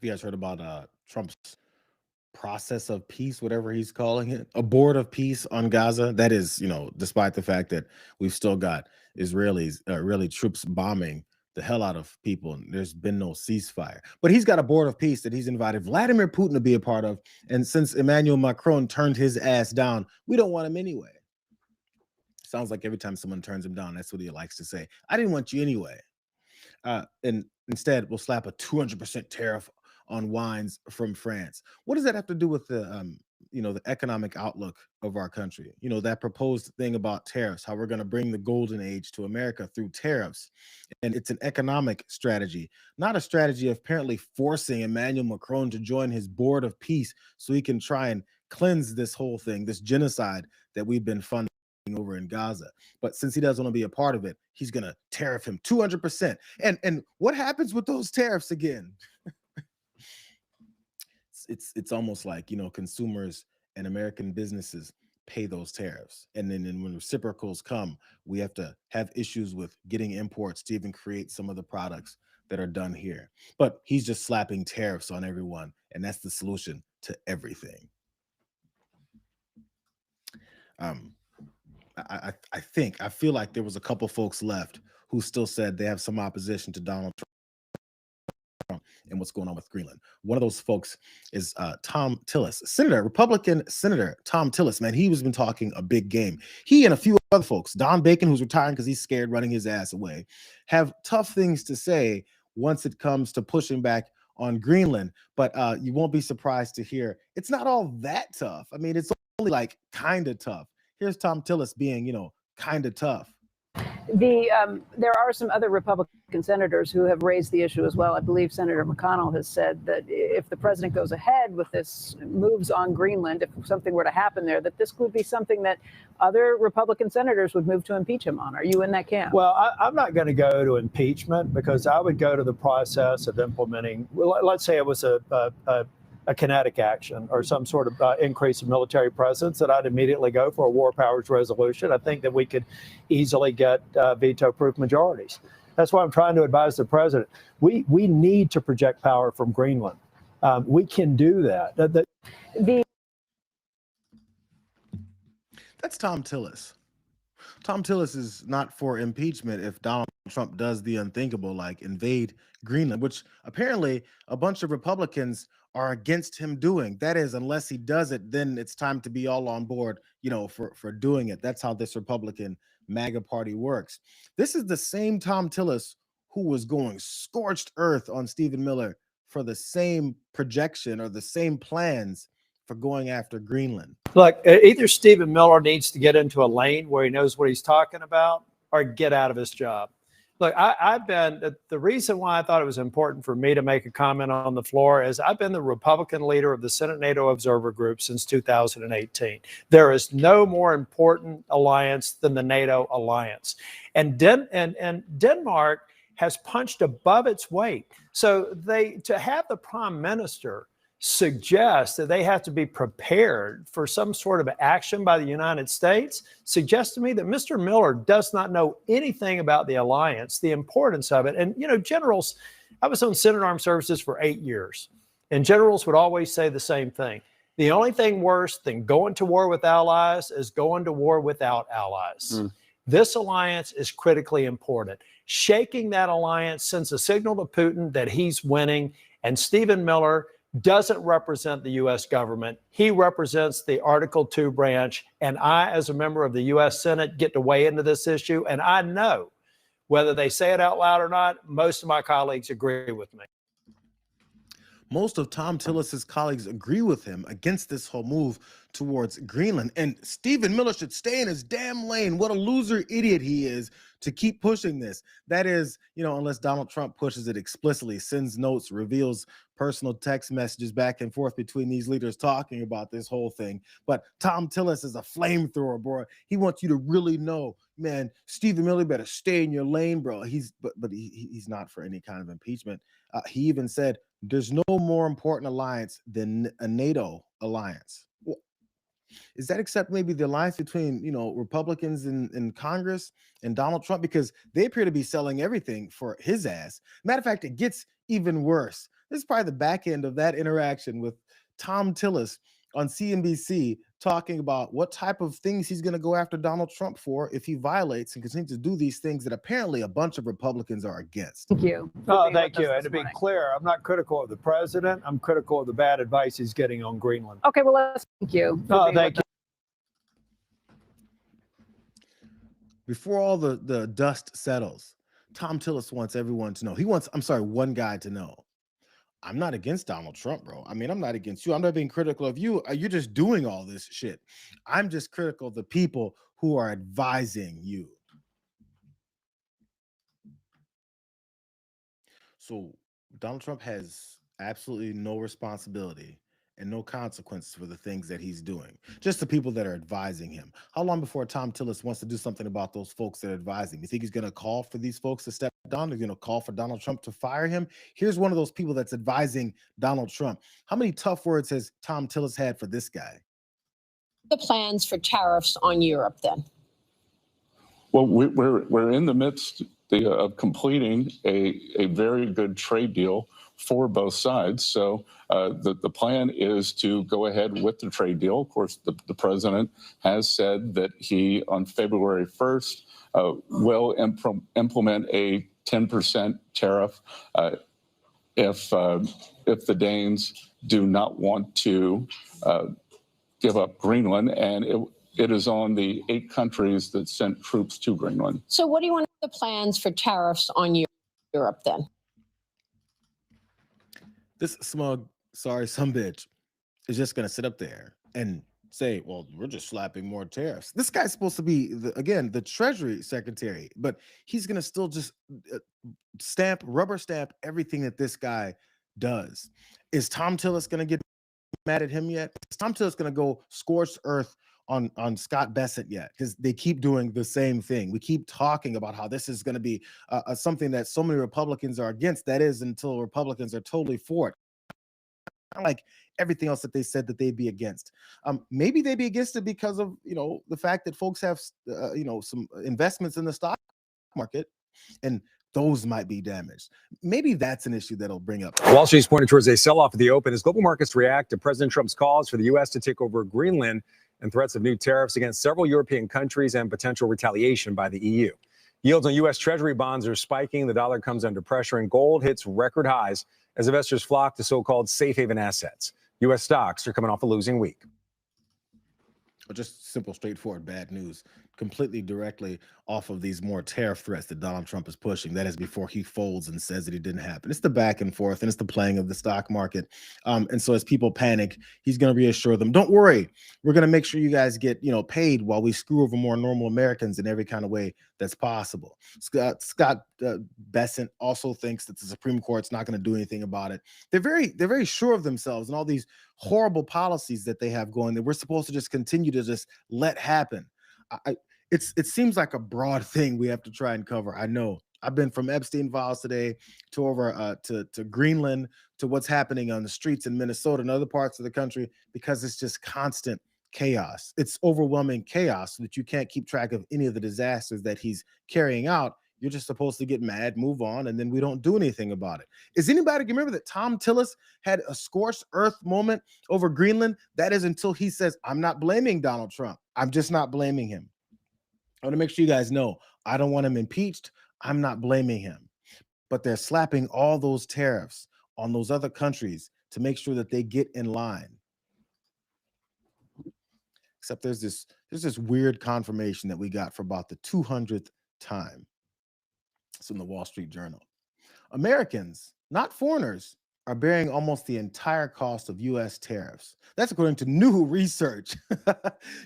you guys heard about Trump's process of peace, whatever he's calling it, a board of peace on Gaza? That is, despite the fact that we've still got Israeli troops bombing the hell out of people, and there's been no ceasefire. But he's got a board of peace that he's invited Vladimir Putin to be a part of. And since Emmanuel Macron turned his ass down, we don't want him anyway. Sounds like every time someone turns him down, that's what he likes to say. I didn't want you anyway. And instead, we'll slap a 200% tariff on wines from France. What does that have to do with the economic outlook of our country? That proposed thing about tariffs, how we're going to bring the golden age to America through tariffs. And it's an economic strategy, not a strategy of apparently forcing Emmanuel Macron to join his board of peace so he can try and cleanse this whole thing, this genocide that we've been funding over in Gaza. But since he doesn't want to be a part of it, he's going to tariff him 200%. And what happens with those tariffs again? It's almost like, consumers and American businesses pay those tariffs. And then when reciprocals come, we have to have issues with getting imports to even create some of the products that are done here. But he's just slapping tariffs on everyone, and that's the solution to everything. I feel like there was a couple folks left who still said they have some opposition to Donald Trump and what's going on with Greenland. One of those folks is Tom Tillis, Republican Senator Tom Tillis. Man, he was been talking a big game. He and a few other folks, Don Bacon, who's retiring because he's scared running his ass away, have tough things to say once it comes to pushing back on Greenland. But you won't be surprised to hear it's not all that tough. I mean, it's only like kind of tough. Here's Tom Tillis being, kind of tough. There are some other Republican senators who have raised the issue as well. I believe Senator McConnell has said that if the president goes ahead with this moves on Greenland, if something were to happen there, that this would be something that other Republican senators would move to impeach him on. Are you in that camp? Well, I'm not going to go to impeachment because I would go to the process of implementing, let's say it was a kinetic action or some sort of increase in military presence, that I'd immediately go for a war powers resolution. I think that we could easily get veto-proof majorities. That's why I'm trying to advise the president. We need to project power from Greenland. We can do that. That's Tom Tillis. Tom Tillis is not for impeachment if Donald Trump does the unthinkable, like invade Greenland, which apparently a bunch of Republicans are against him doing. That is, unless he does it, then it's time to be all on board, for doing it. That's how this Republican MAGA party works. This is the same Tom Tillis who was going scorched earth on Stephen Miller for the same projection or the same plans for going after Greenland. Look, either Stephen Miller needs to get into a lane where he knows what he's talking about or get out of his job. Look, I've been, the reason why I thought it was important for me to make a comment on the floor is I've been the Republican leader of the Senate NATO Observer Group since 2018. There is no more important alliance than the NATO alliance. And Denmark has punched above its weight. So to have the prime minister suggest that they have to be prepared for some sort of action by the United States suggests to me that Mr. Miller does not know anything about the alliance, the importance of it. And, generals, I was on Senate Armed Services for 8 years, and generals would always say the same thing. The only thing worse than going to war with allies is going to war without allies. This alliance is critically important. Shaking that alliance sends a signal to Putin that he's winning, and Stephen Miller doesn't represent the U.S. government. He represents the Article 2 branch, and I, as a member of the U.S. Senate, get to weigh into this issue, and I know, whether they say it out loud or not, most of my colleagues agree with me. Most of Tom Tillis's colleagues agree with him against this whole move towards Greenland. And Stephen Miller should stay in his damn lane. What a loser idiot he is to keep pushing this. That is, unless Donald Trump pushes it explicitly, sends notes, reveals personal text messages back and forth between these leaders talking about this whole thing. But Tom Tillis is a flamethrower, bro. He wants you to really know, man, Stephen Miller better stay in your lane, bro. He's not for any kind of impeachment. He even said, there's no more important alliance than a NATO alliance. Well, is that except maybe the alliance between, Republicans in Congress and Donald Trump? Because they appear to be selling everything for his ass. Matter of fact, it gets even worse. This is probably the back end of that interaction with Tom Tillis on CNBC talking about what type of things he's going to go after Donald Trump for if he violates and continues to do these things that apparently a bunch of Republicans are against. Thank you. Oh, thank you. And to be clear, I'm not critical of the president. I'm critical of the bad advice he's getting on Greenland. Okay, well, thank you. Oh, thank you. Before all the dust settles, Tom Tillis wants everyone to know. He wants, one guy to know. I'm not against Donald Trump, bro. I mean, I'm not against you. I'm not being critical of you. You're just doing all this shit. I'm just critical of the people who are advising you. So Donald Trump has absolutely no responsibility and no consequences for the things that he's doing. Just the people that are advising him. How long before Tom Tillis wants to do something about those folks that advise him? You think he's going to call for these folks to step down? They're going to call for Donald Trump to fire him? Here's one of those people that's advising Donald Trump. How many tough words has Tom Tillis had for this guy? The plans for tariffs on Europe then? Well, we're in the midst of completing a very good trade deal for both sides. So the plan is to go ahead with the trade deal. Of course, the president has said that he, on February 1st, will implement a 10% tariff if the Danes do not want to give up Greenland. And it is on the 8 countries that sent troops to Greenland. So what do you want the plans for tariffs on Europe then? This smug, sorry, some bitch is just going to sit up there and say, well, we're just slapping more tariffs. This guy's supposed to be, the Treasury Secretary, but he's going to still just rubber stamp everything that this guy does. Is Tom Tillis going to get mad at him yet? Is Tom Tillis going to go scorched earth on Scott Bessent yet? Because they keep doing the same thing. We keep talking about how this is going to be something that so many Republicans are against. That is, until Republicans are totally for it. Like everything else that they said that they'd be against. Maybe they'd be against it because of the fact that folks have some investments in the stock market, and those might be damaged. Maybe that's an issue that'll bring up. Wall Street's pointed towards a sell-off of the open as global markets react to President Trump's calls for the U.S. to take over Greenland and threats of new tariffs against several European countries and potential retaliation by the EU. Yields on U.S. Treasury bonds are spiking. The dollar comes under pressure, and gold hits record highs as investors flock to so-called safe haven assets. U.S. stocks are coming off a losing week. Just simple, straightforward bad news, completely directly off of these more tariff threats that Donald Trump is pushing. That is before he folds and says that it didn't happen. It's the back and forth, and it's the playing of the stock market. And so as people panic, he's going to reassure them, don't worry, we're going to make sure you guys get paid while we screw over more normal Americans in every kind of way that's possible. Scott Bessent also thinks that the Supreme Court's not going to do anything about it. They're very sure of themselves and all these horrible policies that they have going that we're supposed to just continue to just let happen. It seems like a broad thing we have to try and cover. I know I've been from Epstein files today to over to Greenland to what's happening on the streets in Minnesota and other parts of the country, because it's just constant chaos. It's overwhelming chaos so that you can't keep track of any of the disasters that he's carrying out You're just supposed to get mad, move on, and then we don't do anything about it. Is anybody remember that Tom Tillis had a scorched earth moment over Greenland? That is until he says, I'm not blaming Donald Trump. I'm just not blaming him. I want to make sure you guys know I don't want him impeached. I'm not blaming him. But they're slapping all those tariffs on those other countries to make sure that they get in line. Except there's this weird confirmation that we got for about the 200th time. It's in the Wall Street Journal. Americans, not foreigners, are bearing almost the entire cost of U.S. tariffs. That's according to new research. I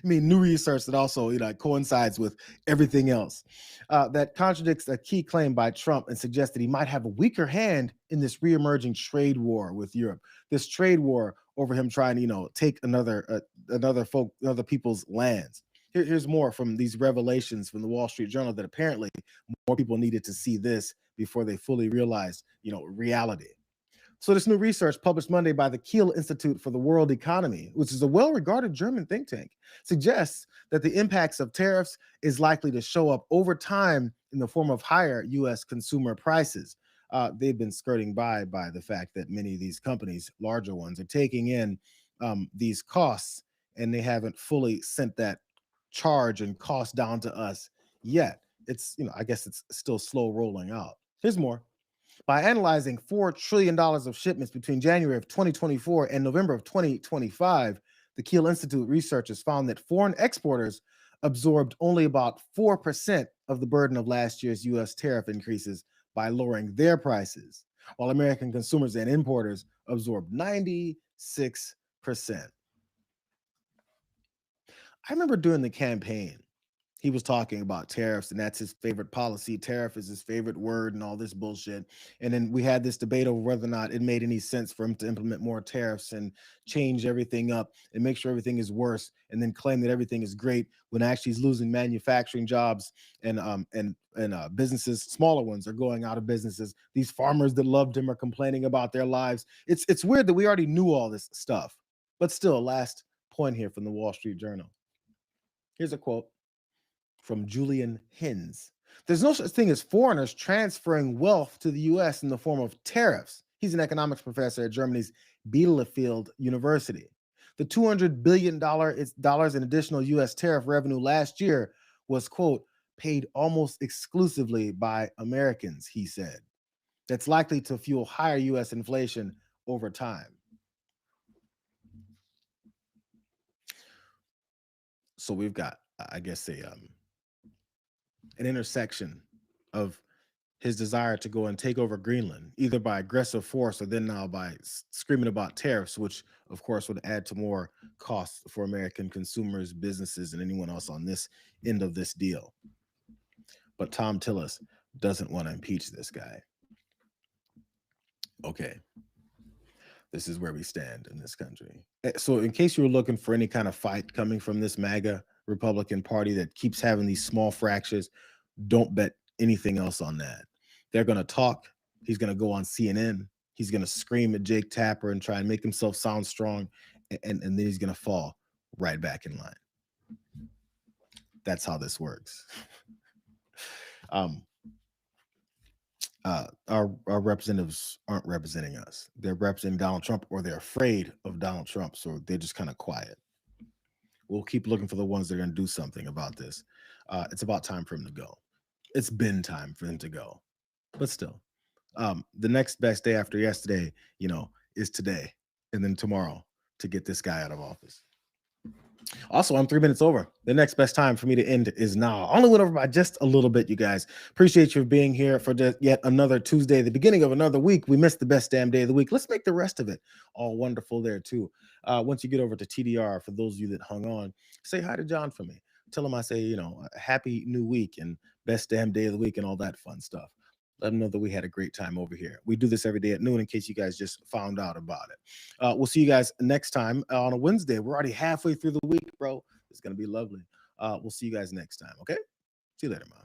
mean, new research that also coincides with everything else. That contradicts a key claim by Trump and suggests that he might have a weaker hand in this reemerging trade war with Europe. This trade war over him trying to, take other people's lands. Here's more from these revelations from the Wall Street Journal that apparently more people needed to see this before they fully realized, reality. So this new research published Monday by the Kiel Institute for the World Economy, which is a well-regarded German think tank, suggests that the impacts of tariffs is likely to show up over time in the form of higher U.S. consumer prices. They've been skirting by the fact that many of these companies, larger ones, are taking in these costs, and they haven't fully sent that charge and cost down to us yet. It's, I guess it's still slow rolling out. Here's more. By analyzing $4 trillion of shipments between January of 2024 and November of 2025, the Kiel Institute researchers found that foreign exporters absorbed only about 4% of the burden of last year's U.S. tariff increases by lowering their prices, while American consumers and importers absorbed 96%. I remember during the campaign, he was talking about tariffs, and that's his favorite policy. Tariff is his favorite word and all this bullshit. And then we had this debate over whether or not it made any sense for him to implement more tariffs and change everything up and make sure everything is worse, and then claim that everything is great when actually he's losing manufacturing jobs and businesses, smaller ones, are going out of businesses. These farmers that loved him are complaining about their lives. It's weird that we already knew all this stuff. But still, last point here from the Wall Street Journal. Here's a quote from Julian Hinz. There's no such thing as foreigners transferring wealth to the U.S. in the form of tariffs. He's an economics professor at Germany's Bielefeld University. The $200 billion in additional U.S. tariff revenue last year was, quote, paid almost exclusively by Americans, he said. That's likely to fuel higher U.S. inflation over time. So we've got, I guess, an intersection of his desire to go and take over Greenland, either by aggressive force or then now by screaming about tariffs, which of course would add to more costs for American consumers, businesses, and anyone else on this end of this deal. But Tom Tillis doesn't want to impeach this guy. Okay. This is where we stand in this country. So in case you were looking for any kind of fight coming from this MAGA Republican Party that keeps having these small fractures, don't bet anything else on that. They're going to talk. He's going to go on CNN. He's going to scream at Jake Tapper and try and make himself sound strong. And then he's going to fall right back in line. That's how this works. Our representatives aren't representing us. They're representing Donald Trump, or they're afraid of Donald Trump. So they're just kind of quiet. We'll keep looking for the ones that are going to do something about this. It's about time for him to go. It's been time for him to go. But still, the next best day after yesterday, is today, and then tomorrow to get this guy out of office. Also, I'm 3 minutes over. The next best time for me to end is now. I only went over by just a little bit, you guys. Appreciate you being here for yet another Tuesday, the beginning of another week. We missed the best damn day of the week. Let's make the rest of it all wonderful there, too. Once you get over to TDR, for those of you that hung on, say hi to John for me. Tell him I say, happy new week and best damn day of the week and all that fun stuff. Let them know that we had a great time over here. We do this every day at noon in case you guys just found out about it. We'll see you guys next time on a Wednesday. We're already halfway through the week, bro. It's going to be lovely. We'll see you guys next time, okay? See you later, Mom.